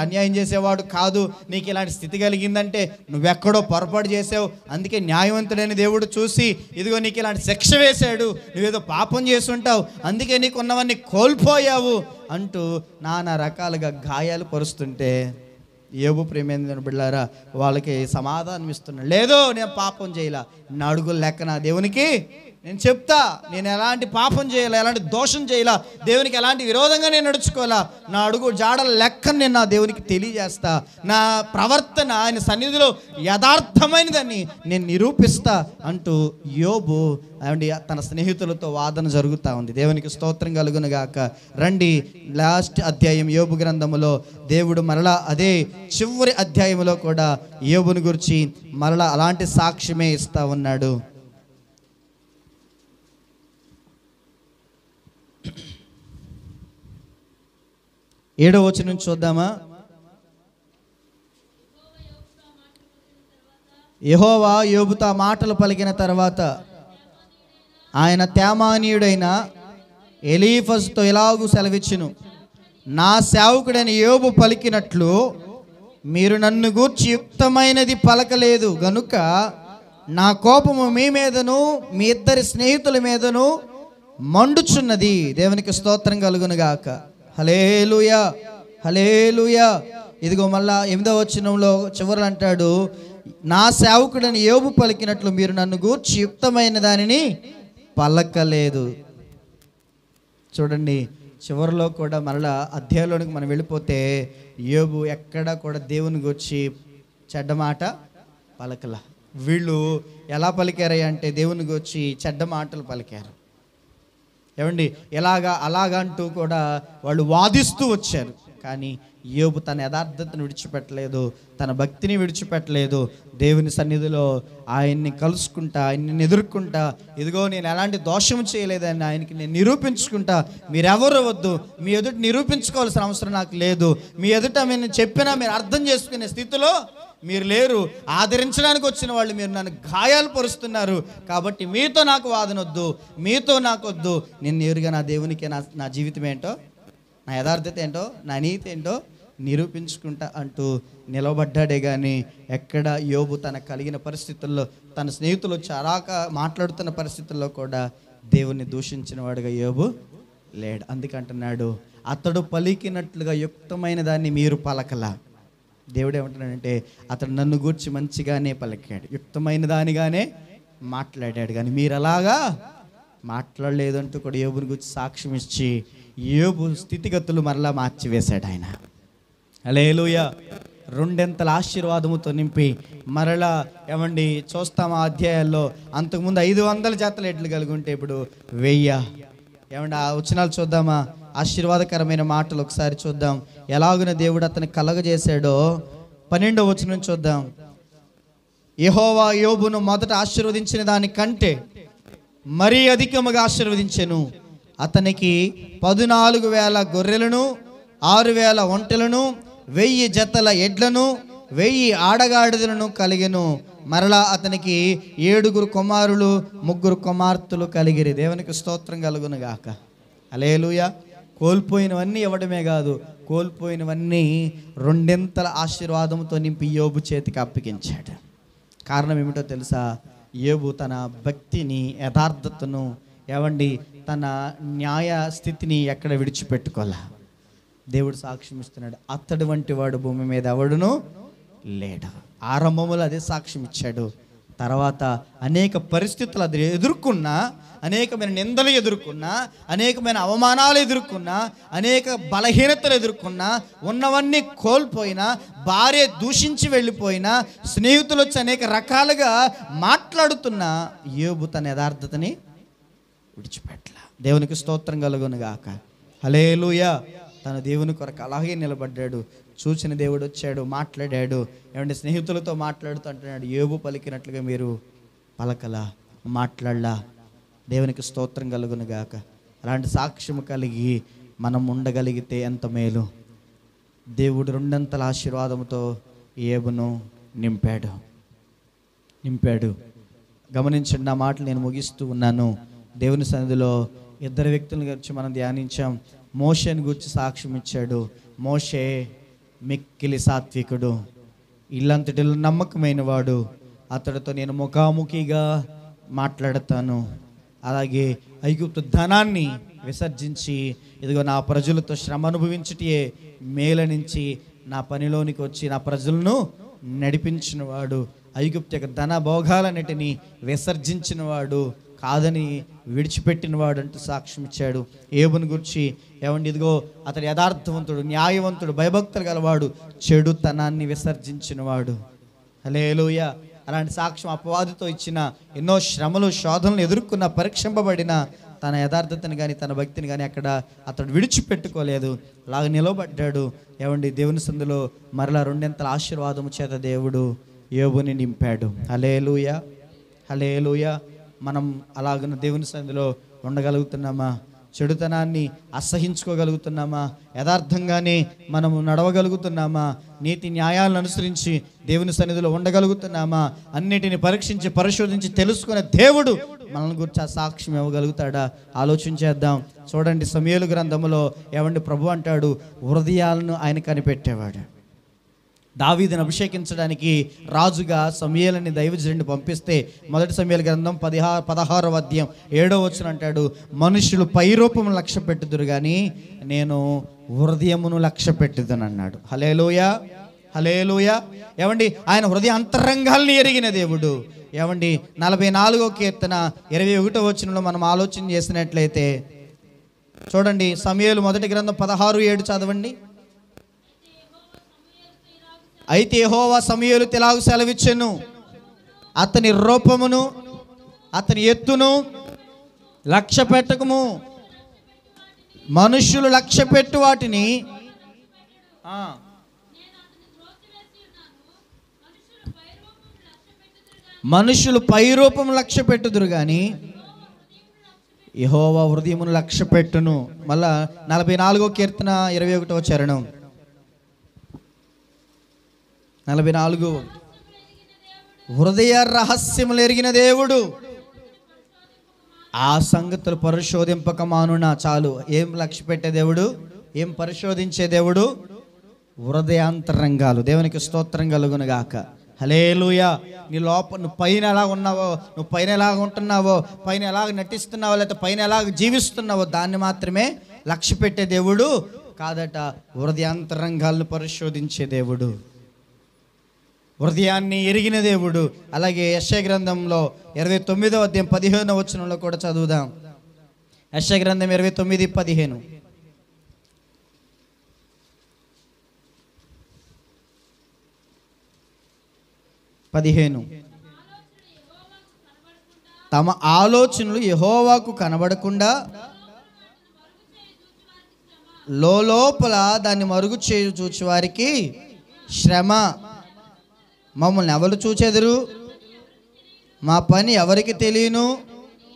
అన్యాయం చేసేవాడు కాదు, నీకు ఇలాంటి స్థితి కలిగిందంటే నువ్వెక్కడో పొరపాటు చేసావు, అందుకే న్యాయవంతుడైన దేవుడు చూసి ఇదిగో నీకు ఇలాంటి శిక్ష వేశాడు, నువ్వేదో పాపం చేస్తుంటావు, అందుకే నీకు ఉన్నవన్నీ కోల్పోయావు అంటూ నానా రకాలుగా గాయాలు పరుస్తుంటే యోబు ప్రేమేంద్ర బిడ్డలారా వాళ్ళకి సమాధానం ఇస్తున్నాడు. లేదో నేను పాపం చేయలా, నా అడుగుల లెక్కన దేవునికి నేను చెప్తా, నేను ఎలాంటి పాపం చేయాలా, ఎలాంటి దోషం చేయాలా, దేవునికి ఎలాంటి విరోధంగా నేను నడుచుకోవాలా, నా అడుగు జాడల లెక్కను నేను నా దేవునికి తెలియజేస్తా, నా ప్రవర్తన ఆయన సన్నిధిలో యథార్థమైనదని నేను నిరూపిస్తా అంటూ యోబు తన స్నేహితులతో వాదన జరుగుతూ ఉంది. దేవునికి స్తోత్రం కలుగును గాక. రండి, లాస్ట్ అధ్యాయం యోబు గ్రంథములో దేవుడు మరలా అదే చివరి అధ్యాయంలో కూడా యోబుని గురించి మరలా అలాంటి సాక్ష్యమే ఇస్తా ఉన్నాడు. 7వ వచనం చూద్దామా? యెహోవా యోబుతో మాటలు పలికిన తర్వాత ఆయన తేమానీయుడైన ఎలీఫజుతో ఇలాగూ సెలవిచ్చును, నా సేవకుడైన యోబు పలికినట్లు మీరు నన్ను గూర్చి యుక్తమైనది పలకలేదు గనుక నా కోపము మీ మీదను మీ ఇద్దరి స్నేహితుల మీదను మండుచున్నది. దేవునికి స్తోత్రం కలుగును గాక. హల్లెలూయా, హల్లెలూయా. ఇదిగో మళ్ళా 8వ వచనంలో చివరలు అంటాడు, నా సేవకుడని యోబు పలికినట్లు మీరు నన్ను గూర్చి యుక్తమైన దానిని పలకలేదు. చూడండి, చివరిలో కూడా మరలా అధ్యాయంలోనికి మనం వెళ్ళిపోతే యోబు ఎక్కడా కూడా దేవుని గూర్చి చెడ్డ మాట పలకల. వీళ్ళు ఎలా పలికారు అంటే దేవుని గూర్చి చెడ్డ మాటలు పలికారు. ఏమండి, అలాగా అంటూ కూడా వాళ్ళు వాదిస్తూ వచ్చారు. కానీ యోబు తన యథార్థతను విడిచిపెట్టలేదు, తన భక్తిని విడిచిపెట్టలేదు. దేవుని సన్నిధిలో ఆయన్ని కలుసుకుంటా, ఆయన్ని ఎదుర్కొంటా, ఇదిగో నేను ఎలాంటి దోషం చేయలేదని ఆయనకి నేను నిరూపించుకుంటా. మీరెవరు వద్దు, మీ ఎదుట నిరూపించుకోవాల్సిన అవసరం నాకు లేదు, మీ ఎదుట నేను చెప్పినా మీరు అర్థం చేసుకునే స్థితిలో మీరు లేరు. ఆదరించడానికి వచ్చిన వాళ్ళు మీరు నన్ను గాయాలు పరుస్తున్నారు, కాబట్టి మీతో నాకు వాదన వద్దు, మీతో నాకు వద్దు. నేను నేరుగా నా దేవునికి నా జీవితం ఏంటో, నా యథార్థత ఏంటో, నా నీతి ఏంటో నిరూపించుకుంటా అంటూ నిలబడ్డాడే కానీ ఎక్కడ యోబు తన కలిగిన పరిస్థితుల్లో, తన స్నేహితులు చారాక మాట్లాడుతున్న పరిస్థితుల్లో కూడా దేవుణ్ణి దూషించిన వాడుగా యోబు లేడు. అందుకంటున్నాడు, అతడు పలికినట్లుగా యుక్తమైన దాన్ని మీరు పలకలా. దేవుడు ఏమంటున్నాడంటే అతడు నన్ను గూర్చి మంచిగానే పలికాడు, యుక్తమైన దానిగానే మాట్లాడాడు, కానీ మీరు అలాగా మాట్లాడలేదంటూ కూడా యోబుని గురించి సాక్ష్యం ఇచ్చి యోబు స్థితిగతులు మరలా మార్చివేశాడు ఆయన. హల్లెలూయా. 2 ఆశీర్వాదముతో నింపి మరలా ఏమండి చూస్తాం ఆ అధ్యాయాల్లో, అంతకుముందు 500 జతల ఎడ్లు కలిగి ఉంటే ఇప్పుడు 1000. ఏమండి ఆ వచనాలు చూద్దామా? ఆశీర్వాదకరమైన మాటలు ఒకసారి చూద్దాం. ఎలాగున దేవుడు అతను కలగజేశాడో 12వ వచనం చూద్దాం. యెహోవా యోబును మొదట ఆశీర్వదించిన దానికంటే మరీ అధికముగా ఆశీర్వదించెను. అతనికి 14,000 గొర్రెలను, 6,000 ఒంటెలను, 1000 జతల ఎడ్లను, 1000 ఆడగాడిదలను కలిగెను. మరలా అతనికి 7 కుమారులు, 3 కుమార్తెలు కలిగిరి. దేవునికి స్తోత్రం కలుగును గాక. హల్లెలూయా. కోల్పోయినవన్నీ ఇవ్వడమే కాదు, కోల్పోయినవన్నీ 2 ఆశీర్వాదంతో నింపి యోబు చేతికి అప్పగించాడు. కారణం ఏమిటో తెలుసా? యోబు తన భక్తిని, యథార్థతను, ఏమండి తన న్యాయ స్థితిని ఎక్కడ విడిచిపెట్టుకోలే. దేవుడు సాక్ష్యం ఇస్తున్నాడు, అతడు వంటి వాడు భూమి మీద ఎవడును లేడు. ఆరంభంలో అదే సాక్ష్యం ఇచ్చాడు. తర్వాత అనేక పరిస్థితులు అది ఎదుర్కొన్నా, అనేకమైన నిందలు ఎదుర్కొన్నా, అనేకమైన అవమానాలు ఎదుర్కొన్నా, అనేక బలహీనతలు ఎదుర్కొన్నా, ఉన్నవన్నీ కోల్పోయినా, భార్య దూషించి వెళ్ళిపోయినా, స్నేహితులు వచ్చి అనేక రకాలుగా మాట్లాడుతున్నా యోబు తన యథార్థతని విడిచిపెట్టల. దేవునికి స్తోత్రం కలుగును గాక. హల్లెలూయా. తన దేవుని కొరకు అలాగే నిలబడ్డాడు. చూసిన దేవుడు వచ్చాడు, మాట్లాడాడు. ఏమంటే స్నేహితులతో మాట్లాడుతూ అంటున్నాడు, యోబు పలికినట్లుగా మీరు పలకలా, మాట్లాడలా. దేవునికి స్తోత్రం కలుగును గాక. అలాంటి సాక్ష్యం కలిగి మనం ఉండగలిగితే ఎంత మేలు. దేవుడు 2 ఆశీర్వాదంతో యోబును నింపాడు. నింపాడు. గమనించండి, నా మాటలు నేను ముగిస్తూ ఉన్నాను. దేవుని సన్నిధిలో ఇద్దరు వ్యక్తుల గురించి మనం ధ్యానించాం. మోషేని గురించి సాక్ష్యం ఇచ్చాడు. మోషే మిక్కిలి సాత్వికుడు, ఇల్లంతటిలో నమ్మకమైన వాడు, అతడితో నేను ముఖాముఖిగా మాట్లాడతాను. అలాగే ఐగుప్తు ధనాన్ని విసర్జించి ఇదిగో నా ప్రజలతో శ్రమ అనుభవించుటే మేలనించి నా పనిలోనికి వచ్చి నా ప్రజలను నడిపించిన వాడు, ఐగుప్తు యొక్క ధన భోగాలన్నిటినీ విసర్జించిన వాడు, కాదని విడిచిపెట్టిన వాడు అంటూ సాక్ష్యం ఇచ్చాడు. ఏబుని గురించి ఏమండి, ఇదిగో అతడు యథార్థవంతుడు, న్యాయవంతుడు, భయభక్తులు గలవాడు, చెడుతనాన్ని విసర్జించిన వాడు. హల్లెలూయా. అలాంటి సాక్ష్యం అపవాదితో ఇచ్చిన, ఎన్నో శ్రమలు శోధనలు ఎదుర్కొన్న, పరీక్షింపబడిన తన యథార్థతను కానీ తన భక్తిని కానీ అక్కడ అతడు విడిచిపెట్టుకోలేదు, అలాగ నిలబడ్డాడు. ఏమండి, దేవుని సందులో మరలా రెండింతల ఆశీర్వాదము చేత దేవుడు యోబుని నింపాడు. హల్లెలూయా, హల్లెలూయా. మనం అలాగ దేవుని సన్నిధిలో ఉండగలుగుతున్నామా? చెడుతనాన్ని అసహించుకోగలుగుతున్నామా? యథార్థంగానే మనము నడవగలుగుతున్నామా? నీతి న్యాయాలను అనుసరించి దేవుని సన్నిధిలో ఉండగలుగుతున్నామా? అన్నిటిని పరీక్షించి పరిశోధించి తెలుసుకునే దేవుడు మనల్ని గురించి ఆ సాక్ష్యం ఇవ్వగలుగుతాడా? ఆలోచించేద్దాం. చూడండి, సమూయేలు గ్రంథములో ఏమండి ప్రభు అంటాడు, హృదయాలను ఆయన కనిపెట్టేవాడు. దావీదును అభిషేకించడానికి రాజుగా సమూయేలుని దైవజనుడిని పంపిస్తే మొదటి సమూయేలు గ్రంథం 16వ అధ్యాయం 7వ వచనం అంటాడు, మనుషులు పైరూపమును లక్ష్య పెట్టుదురు కానీ నేను హృదయమును లక్ష్య పెట్టుదును అన్నాడు. హల్లెలూయా, హల్లెలూయా. ఏమండి, ఆయన హృదయ అంతరంగాల్ని ఎరిగిన దేవుడు. ఏమండి, 44వ కీర్తన 21వ వచనంలో మనం ఆలోచన చేసినట్లయితే చూడండి, సమూయేలు మొదటి గ్రంథం 16:7 చదవండి. అయితే యెహోవా సమూయేలుతో ఇలాగు సెలవిచ్చెను, అతని రూపమును అతని ఎత్తును లక్ష్య పెట్టకము. మనుష్యులు లక్ష్య పెట్టు వాటిని మనుషులు పైరూపం లక్ష్య పెట్టుదురు కానీ యెహోవా హృదయమును లక్ష్య పెట్టును. మళ్ళా 44వ కీర్తన 21వ చరణం 44. హృదయ రహస్యములు ఎరిగిన దేవుడు, ఆ సంగతులు పరిశోధింపక మానునా. చాలు. ఏం లక్ష్య పెట్టే దేవుడు? ఏం పరిశోధించే దేవుడు? హృదయాంతరంగాలు. దేవునికి స్తోత్రం కలుగునుగాక. హల్లెలూయా. నీ లోపల నువ్వు పైన ఎలా ఉన్నావో, నువ్వు పైన ఎలాగ ఉంటున్నావో, పైన ఎలాగ నటిస్తున్నావో, లేకపోతే పైన ఎలాగ జీవిస్తున్నావో దాన్ని మాత్రమే లక్ష్య పెట్టే దేవుడు కాదట. హృదయాంతరంగాలను పరిశోధించే దేవుడు, హృదయాన్ని ఎరిగిన దేవుడు. అలాగే యెషయా గ్రంథంలో 29వ అధ్యాయం 15వ వచనంలో కూడా చదువుదాం. యెషయా గ్రంథం 29:15. తమ ఆలోచనలు యెహోవాకు కనబడకుండా లోపల దాన్ని మరుగు చేయు చూచి వారికి శ్రమ. మమ్మల్ని ఎవరు చూచెదరు, మా పని ఎవరికి తెలియను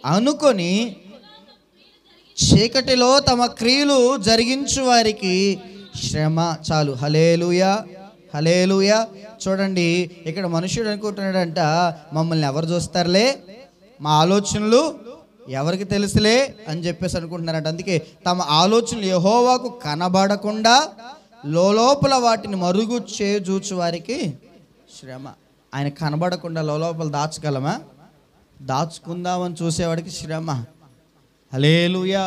అనుకొని చీకటిలో తమ క్రియలు జరిగించు వారికి శ్రమ. చాలు. హల్లెలూయా, హల్లెలూయా. చూడండి, ఇక్కడ మనుషుడు అనుకుంటున్నాడంట, మమ్మల్ని ఎవరు చూస్తారులే, మా ఆలోచనలు ఎవరికి తెలుసులే అని చెప్పేసి అనుకుంటున్నారంట. అందుకే తమ ఆలోచనలు యెహోవాకు కనబడకుండా లోపల వాటిని మరుగు చేజూచు వారికి శ్రమ. ఆయన కనబడకుండా లోపల దాచగలమా? దాచుకుందామని చూసేవాడికి శ్రమ. హల్లెలూయా,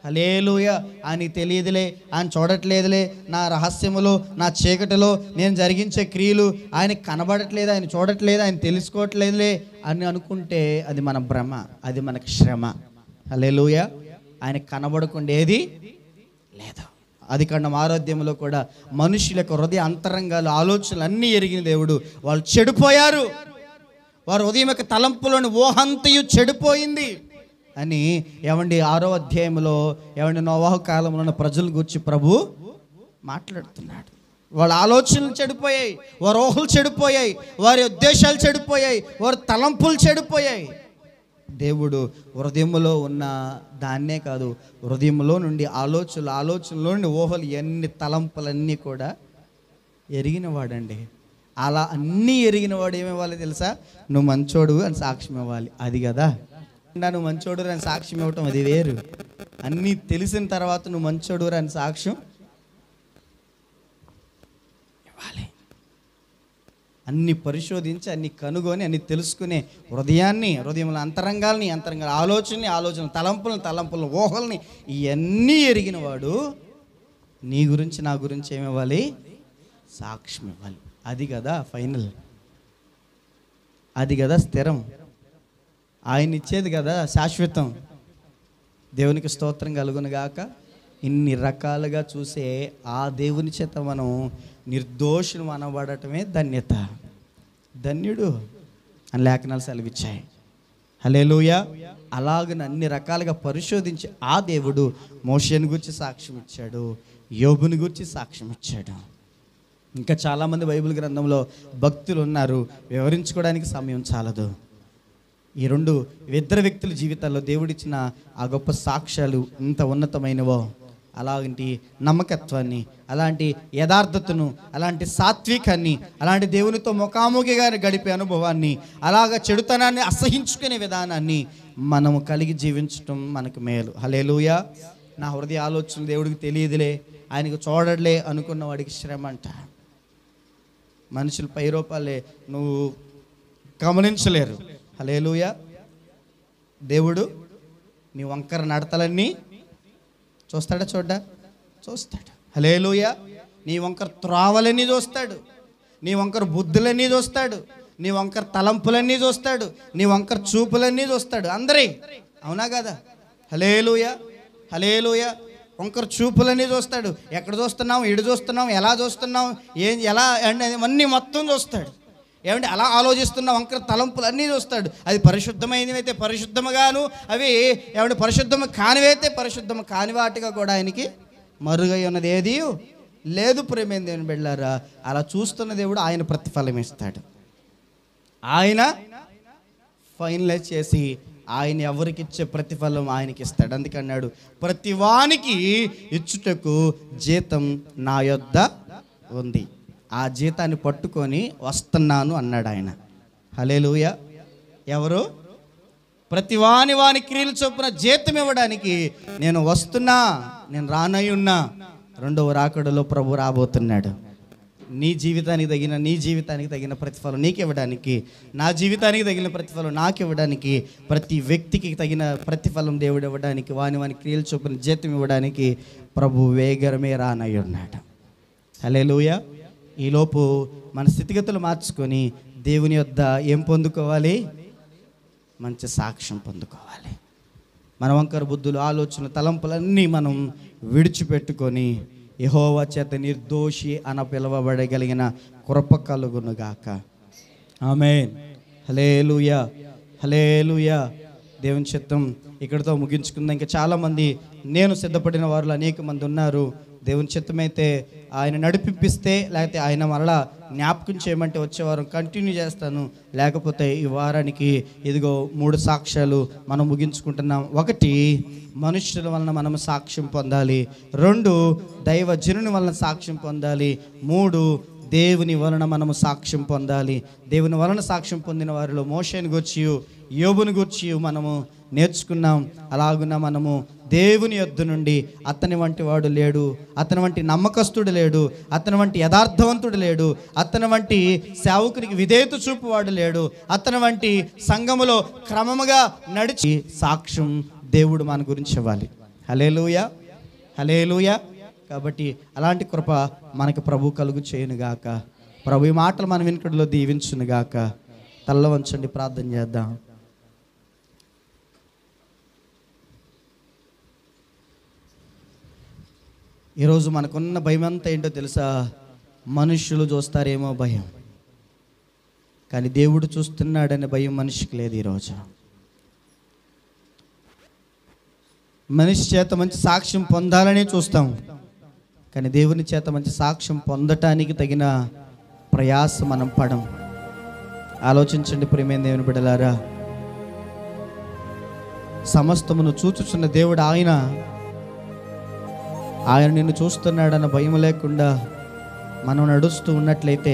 హల్లెలూయా. ఆయనకి తెలియదులే, ఆయన చూడట్లేదులే, నా రహస్యములో నా చీకటిలో నేను జరిగించే క్రియలు ఆయనకి కనబడట్లేదు, ఆయన చూడట్లేదు, ఆయన తెలుసుకోవట్లేదులే అని అనుకుంటే అది మన భ్రమ, అది మనకి శ్రమ. హల్లెలూయా. ఆయనకి కనబడకుండా ఏది లేదు. ఆదికాండం 6వ అధ్యాయంలో కూడా మనుషుల యొక్క హృదయ అంతరంగాలు ఆలోచనలు అన్నీ ఎరిగిన దేవుడు. వాళ్ళు చెడిపోయారు, వారు ఉదయం యొక్క తలంపులోని ఊహంతయు చెడిపోయింది అని ఏమండి 6వ అధ్యాయంలో ఏమండి నోవాహు కాలంలో ఉన్న ప్రజల గురించి ప్రభు మాట్లాడుతున్నాడు. వాళ్ళ ఆలోచనలు చెడిపోయాయి, వారి ఊహలు చెడిపోయాయి, వారి ఉద్దేశాలు చెడిపోయాయి, వారి తలంపులు చెడిపోయాయి. దేవుడు హృదయంలో ఉన్న దాన్నే కాదు, హృదయంలో నుండి ఆలోచనలో నుండి ఊహలు ఎన్ని తలంపులన్నీ కూడా ఎరిగిన వాడండి. అలా అన్నీ ఎరిగిన వాడు ఏమివ్వాలి తెలుసా? నువ్వు మంచోడు అని సాక్ష్యం ఇవ్వాలి. అది కదా, నువ్వు మంచోడు అని సాక్ష్యం ఇవ్వటం అది వేరు. అన్నీ తెలిసిన తర్వాత నువ్వు మంచోడు అని సాక్ష్యం ఇవ్వాలి. అన్ని పరిశోధించి, అన్ని కనుగొని, అన్ని తెలుసుకునే హృదయంలో అంతరంగాల్ని ఆలోచన తలంపులను ఊహల్ని ఇవన్నీ ఎరిగిన వాడు నీ గురించి నా గురించి ఏమివ్వాలి? సాక్ష్యం ఇవ్వాలి. అది కదా ఫైనల్, అది కదా స్థిరం, ఆయన ఇచ్చేది కదా శాశ్వతం. దేవునికి స్తోత్రం కలుగును గాక. ఇన్ని రకాలుగా చూసే ఆ దేవుని చేత మనం నిర్దోషులు అనబడటమే ధన్యత. ధన్యుడు అని లేఖనాలు సెలవిచ్చాయి. హల్లెలూయా. అలాగని అన్ని రకాలుగా పరిశోధించి ఆ దేవుడు మోషేని గురించి సాక్ష్యం ఇచ్చాడు, యోబుని గురించి సాక్ష్యం ఇచ్చాడు. ఇంకా చాలామంది బైబిల్ గ్రంథంలో భక్తులు ఉన్నారు, వివరించుకోవడానికి సమయం చాలదు. ఈ ఇద్దరు వ్యక్తుల జీవితాల్లో దేవుడిచ్చిన ఆ గొప్ప సాక్ష్యాలు ఇంత ఉన్నతమైనవో, అలాంటి నమ్మకత్వాన్ని, అలాంటి యథార్థతను, అలాంటి సాత్వికాన్ని, అలాంటి దేవునితో ముఖాముఖిగా గడిపే అనుభవాన్ని, అలాగ చెడుతనాన్ని అసహించుకునే విధానాన్ని మనము కలిగి జీవించటం మనకు మేలు. హల్లెలూయా. నా హృదయ ఆలోచన దేవుడికి తెలియదులే, ఆయనకు చూడలే అనుకున్న వాడికి శ్రమ అంట. మనుషులు పై రూపాలే నువ్వు గమనించలేరు. హల్లెలూయా. దేవుడు నీ వంకర నడతలన్నీ చూస్తాడా? చూస్తాడు. హల్లెలూయా. నీ వంకర త్రావలన్నీ చూస్తాడు, నీ వంకర బుద్ధులన్నీ చూస్తాడు, నీ వంకర తలంపులన్నీ చూస్తాడు, నీ వంకర చూపులన్నీ చూస్తాడు. అందరి అవునా కదా? హల్లెలూయా. హల్లెలూయా. వంకర చూపులన్నీ చూస్తాడు. ఎక్కడ చూస్తున్నాం, ఎడు చూస్తున్నాం, ఎలా చూస్తున్నాం, ఎలా అన్నీ మొత్తం చూస్తాడు. ఏమంటే అలా ఆలోచిస్తున్న వంకర తలంపులన్నీ చూస్తాడు. అది పరిశుద్ధమైనవైతే పరిశుద్ధముగాను, అవి ఏమంటే పరిశుద్ధము కానివైతే పరిశుద్ధము కాని వాటిగా కూడా ఆయనకి మరుగై ఉన్నది ఏది లేదు. ప్రేమైన దేవుని బిడ్డలారా, అలా చూస్తున్న దేవుడు ఆయన ప్రతిఫలం ఇస్తాడు. ఆయన ఫైనలైజ్ చేసి ఆయన ఎవరికి ఇచ్చే ప్రతిఫలం ఆయనకి ఇస్తాడు. అందుకన్నాడు, ప్రతివానికి ఇచ్చుటకు జీతం నా యొద్ద ఉంది, ఆ జీతాన్ని పట్టుకొని వస్తున్నాను అన్నాడు ఆయన. హల్లెలూయా. ఎవరు? ప్రతివాని క్రియలు చొప్పున జీతం ఇవ్వడానికి నేను వస్తున్నా, నేను రానై ఉన్నా. రెండవ రాకడలో ప్రభు రాబోతున్నాడు. నీ జీవితానికి తగిన ప్రతిఫలం నీకు ఇవ్వడానికి, నా జీవితానికి తగిన ప్రతిఫలం నాకు ఇవ్వడానికి, ప్రతి వ్యక్తికి తగిన ప్రతిఫలం దేవుడు ఇవ్వడానికి, వాని క్రియలు చొప్పున జీతం ఇవ్వడానికి ప్రభు వేగరమే రానై ఉన్నాడు. హల్లెలూయా. ఈలోపు మన స్థితిగతులు మార్చుకొని దేవుని యొద్ద ఏం పొందుకోవాలి? మంచి సాక్ష్యం పొందుకోవాలి. మన వంకర బుద్ధులు, ఆలోచనలు, తలంపులన్నీ మనం విడిచిపెట్టుకొని యెహోవా చేత నిర్దోషి అన పిలవబడగలిగిన కృప కలుగునుగాక. ఆమేన్. హల్లెలూయా. హల్లెలూయా. దేవుని చిత్తం ఇక్కడితో ముగించుకుందాం. ఇంకా చాలామంది నేను సిద్ధపడిన వారు అనేక మంది ఉన్నారు. దేవుని చిత్తమైతే ఆయన నడిపిస్తే, లేకపోతే ఆయన మరలా జ్ఞాపకం చేయమంటే వచ్చేవారం కంటిన్యూ చేస్తాను. లేకపోతే ఈ వారానికి ఇదిగో 3 సాక్ష్యాలు మనం ముగించుకుంటున్నాం. 1, మనుషుల వలన మనం సాక్ష్యం పొందాలి. 2, దైవజనుని వలన సాక్ష్యం పొందాలి. 3, దేవుని వలన మనము సాక్ష్యం పొందాలి. దేవుని వలన సాక్ష్యం పొందిన వారిలో మోషేని గూర్చి, యోబుని గూర్చి మనము నేర్చుకున్నాం. అలాగున మనము దేవుని యొద్ద నుండి అతని వంటి వాడు లేడు, అతని వంటి నమ్మకస్తుడు లేడు, అతని వంటి యథార్థవంతుడు లేడు, అతని వంటి సేవకునికి విధేయత చూపువాడు లేడు, అతని వంటి సంఘములో క్రమముగా నడిచి సాక్ష్యం దేవుడు మన గురించి ఇవ్వాలి. హల్లెలూయా. హల్లెలూయా. కాబట్టి అలాంటి కృప మనకు ప్రభు కలుగు చేయునుగాక. ప్రభు ఈ మాటలు మన వినికిడిలో దీవించునుగాక. తల్ల వంచండి, ప్రార్థన చేద్దాం. ఈరోజు మనకున్న భయం అంతా ఏంటో తెలుసా? మనుషులు చూస్తారేమో భయం, కానీ దేవుడు చూస్తున్నాడనే భయం మనిషికి లేదు. ఈరోజు మనిషి చేత మంచి సాక్ష్యం పొందాలని చూస్తాం, కానీ దేవుని చేత మంచి సాక్ష్యం పొందటానికి తగిన ప్రయాసం మనం పడం. ఆలోచించండి ప్రియమైన దేవుని బిడ్డలారా. సమస్తమును చూచుచున్న దేవుడు ఆయన నిన్ను చూస్తున్నాడన్న భయం లేకుండా మనం నడుస్తూ ఉన్నట్లయితే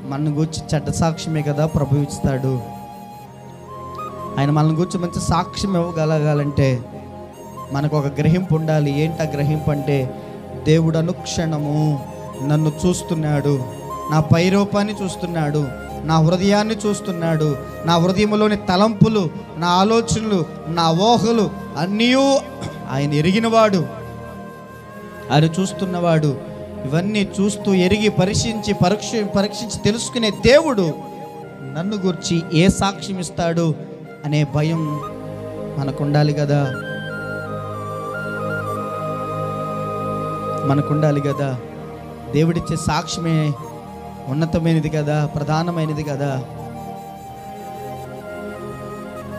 మన గురించి చెడ్డ సాక్ష్యమే కదా ప్రభు ఇస్తాడు. ఆయన మనల్ని గురించి మంచి సాక్ష్యం ఇవ్వగలగాలంటే మనకు ఒక గ్రహింపు ఉండాలి. ఏంటి ఆ గ్రహింపు అంటే, దేవుడు అనుక్షణము నన్ను చూస్తున్నాడు, నా పైరూపాన్ని చూస్తున్నాడు, నా హృదయాన్ని చూస్తున్నాడు, నా హృదయంలోని తలంపులు, నా ఆలోచనలు, నా ఊహలు అన్నీ ఆయన ఎరిగినవాడు, ఆయన చూస్తున్నవాడు. ఇవన్నీ చూస్తూ ఎరిగి పరీక్షించి తెలుసుకునే దేవుడు నన్ను గురించి ఏ సాక్ష్యం ఇస్తాడు అనే భయం మనకు ఉండాలి కదా, మనకుండాలి కదా. దేవుడిచ్చే సాక్ష్యమే ఉన్నతమైనది కదా, ప్రధానమైనది కదా.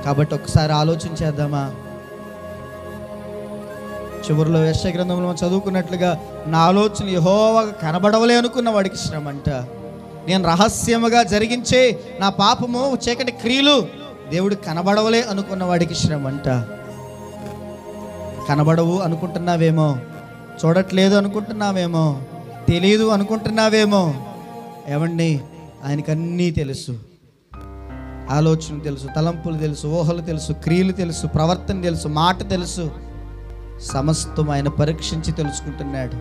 కాబట్టి ఒకసారి ఆలోచించేద్దామా? చివరిలో యెషయా గ్రంథంలో చదువుకున్నట్లుగా, నా ఆలోచన యెహోవాకు కనబడవలే అనుకున్న వాడికి శ్రమ అంట. నేను రహస్యముగా జరిగించే నా పాపము చీకటి క్రియలు దేవుడు కనబడవలే అనుకున్న వాడికి శ్రమ అంట. కనబడవు అనుకుంటున్నావేమో, చూడట్లేదు అనుకుంటున్నావేమో, తెలియదు అనుకుంటున్నావేమో. ఏమండి, ఆయనకన్నీ తెలుసు. ఆలోచన తెలుసు, తలంపులు తెలుసు, ఊహలు తెలుసు, క్రియలు తెలుసు, ప్రవర్తన తెలుసు, మాట తెలుసు. సమస్తం ఆయన పరీక్షించి తెలుసుకుంటున్నాడు.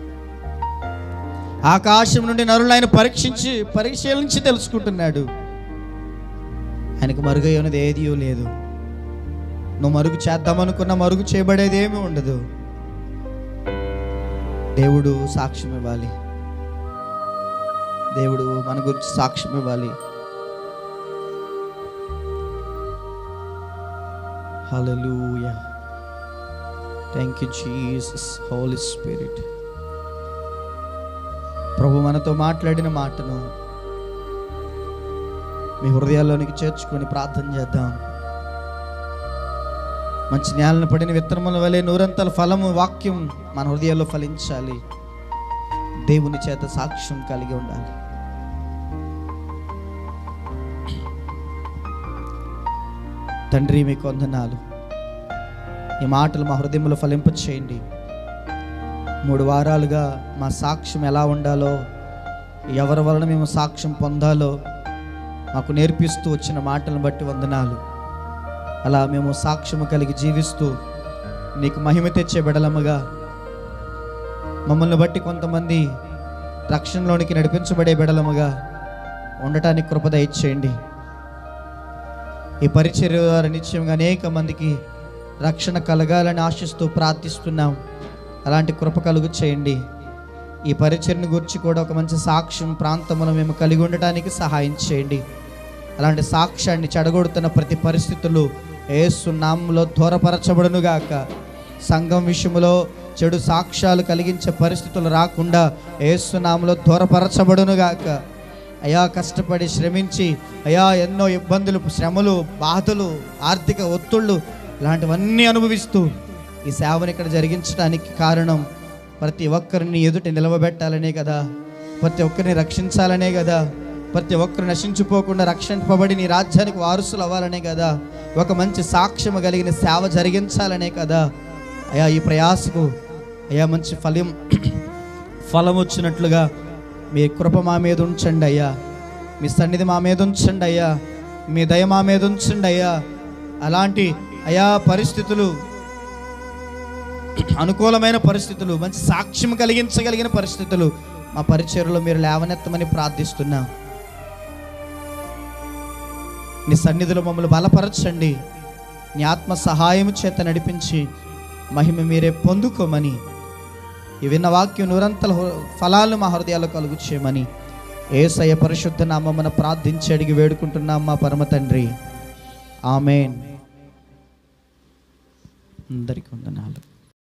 ఆకాశం నుండి నరులను ఆయన పరిశీలించి తెలుసుకుంటున్నాడు. ఆయనకు మరుగైనది ఏదీ లేదు. నువ్వు మరుగు చేద్దామనుకున్న మరుగు చేయబడేది ఏమీ ఉండదు. దేవుడు సాక్ష్యం ఇవ్వాలి, దేవుడు మన గురించి సాక్ష్యం ఇవ్వాలి. Hallelujah, thank you Jesus, holy spirit. ప్రభు మనతో మాట్లాడిన మాటను మీ హృదయాల్లోనికి చేర్చుకొని ప్రార్థన చేద్దాం. మంచి నేలను పడిన విత్తనముల వలె నూరంతల ఫలము వాక్యం మన హృదయాల్లో ఫలించాలి. దేవుని చేత సాక్ష్యం కలిగి ఉండాలి. తండ్రి, మీకు వందనాలు. ఈ మాటలు మా హృదయంలో ఫలింప చేయండి. 3 వారాలుగా మా సాక్ష్యం ఎలా ఉండాలో, ఎవరి వలన మేము సాక్ష్యం పొందాలో మాకు నేర్పిస్తూ వచ్చిన మాటలను బట్టి వందనాలు. అలా మేము సాక్ష్యము కలిగి జీవిస్తూ నీకు మహిమ తెచ్చే బిడ్డలముగా, మమ్మల్ని బట్టి కొంతమంది రక్షణలోనికి నడిపించబడే బిడ్డలముగా ఉండటానికి కృప దయచేయండి. ఈ పరిచర్య ద్వారా నిత్యంగా అనేక మందికి రక్షణ కలగాలని ఆశిస్తూ ప్రార్థిస్తున్నాం. అలాంటి కృప కలుగు చేయండి. ఈ పరిచర్యను గురించి కూడా ఒక మంచి సాక్ష్యం ప్రాంతంలో మేము కలిగి ఉండటానికి సహాయం చేయండి. అలాంటి సాక్ష్యాన్ని చెడగొడుతున్న ప్రతి పరిస్థితులు యేసు నామములో దూరపరచబడునుగాక. సంఘం విషయంలో చెడు సాక్ష్యాలు కలిగించే పరిస్థితులు రాకుండా యేసు నామములో దూరపరచబడునుగాక. అయా, కష్టపడి శ్రమించి అయా ఎన్నో ఇబ్బందులు, శ్రమలు, బాధలు, ఆర్థిక ఒత్తిళ్ళు ఇలాంటివన్నీ అనుభవిస్తూ ఈ సేవను ఇక్కడ జరిగించడానికి కారణం ప్రతి ఒక్కరిని ఎదుట నిలవబెట్టాలనే కదా, ప్రతి ఒక్కరిని రక్షించాలనే కదా, ప్రతి ఒక్కరు నశించిపోకుండా రక్షింపబడి నీ రాజ్యానికి వారసులు అవ్వాలనే కదా, ఒక మంచి సాక్ష్యం కలిగిన సేవ జరిగించాలనే కదా. అయా, ఈ ప్రయాసకు అయా మంచి ఫలం వచ్చినట్లుగా మీ కృప మా మీద ఉంచండి అయ్యా. మీ సన్నిధి మా మీద ఉంచండి అయ్యా. మీ దయ మా మీద ఉంచండి అయ్యా. అలాంటి అయా పరిస్థితులు, అనుకూలమైన పరిస్థితులు, మంచి సాక్ష్యం కలిగించగలిగిన పరిస్థితులు మా పరిచర్యలో మీరు లేవనెత్తమని ప్రార్థిస్తున్నా. నీ సన్నిధిలో మమ్మల్ని బలపరచండి. నీ ఆత్మ సహాయం చేత నడిపించి మహిమ మీరే పొందుకోమని, ఈ విన్న వాక్యం నూరంతల ఫలాలు మా హృదయాల్లో కలుగు చేయమని యేసయ్య పరిశుద్ధ నామమున ప్రార్థించి అడిగి వేడుకుంటున్నాం మా పరమ తండ్రి. ఆమేన్. అందరికీ వందనాలు.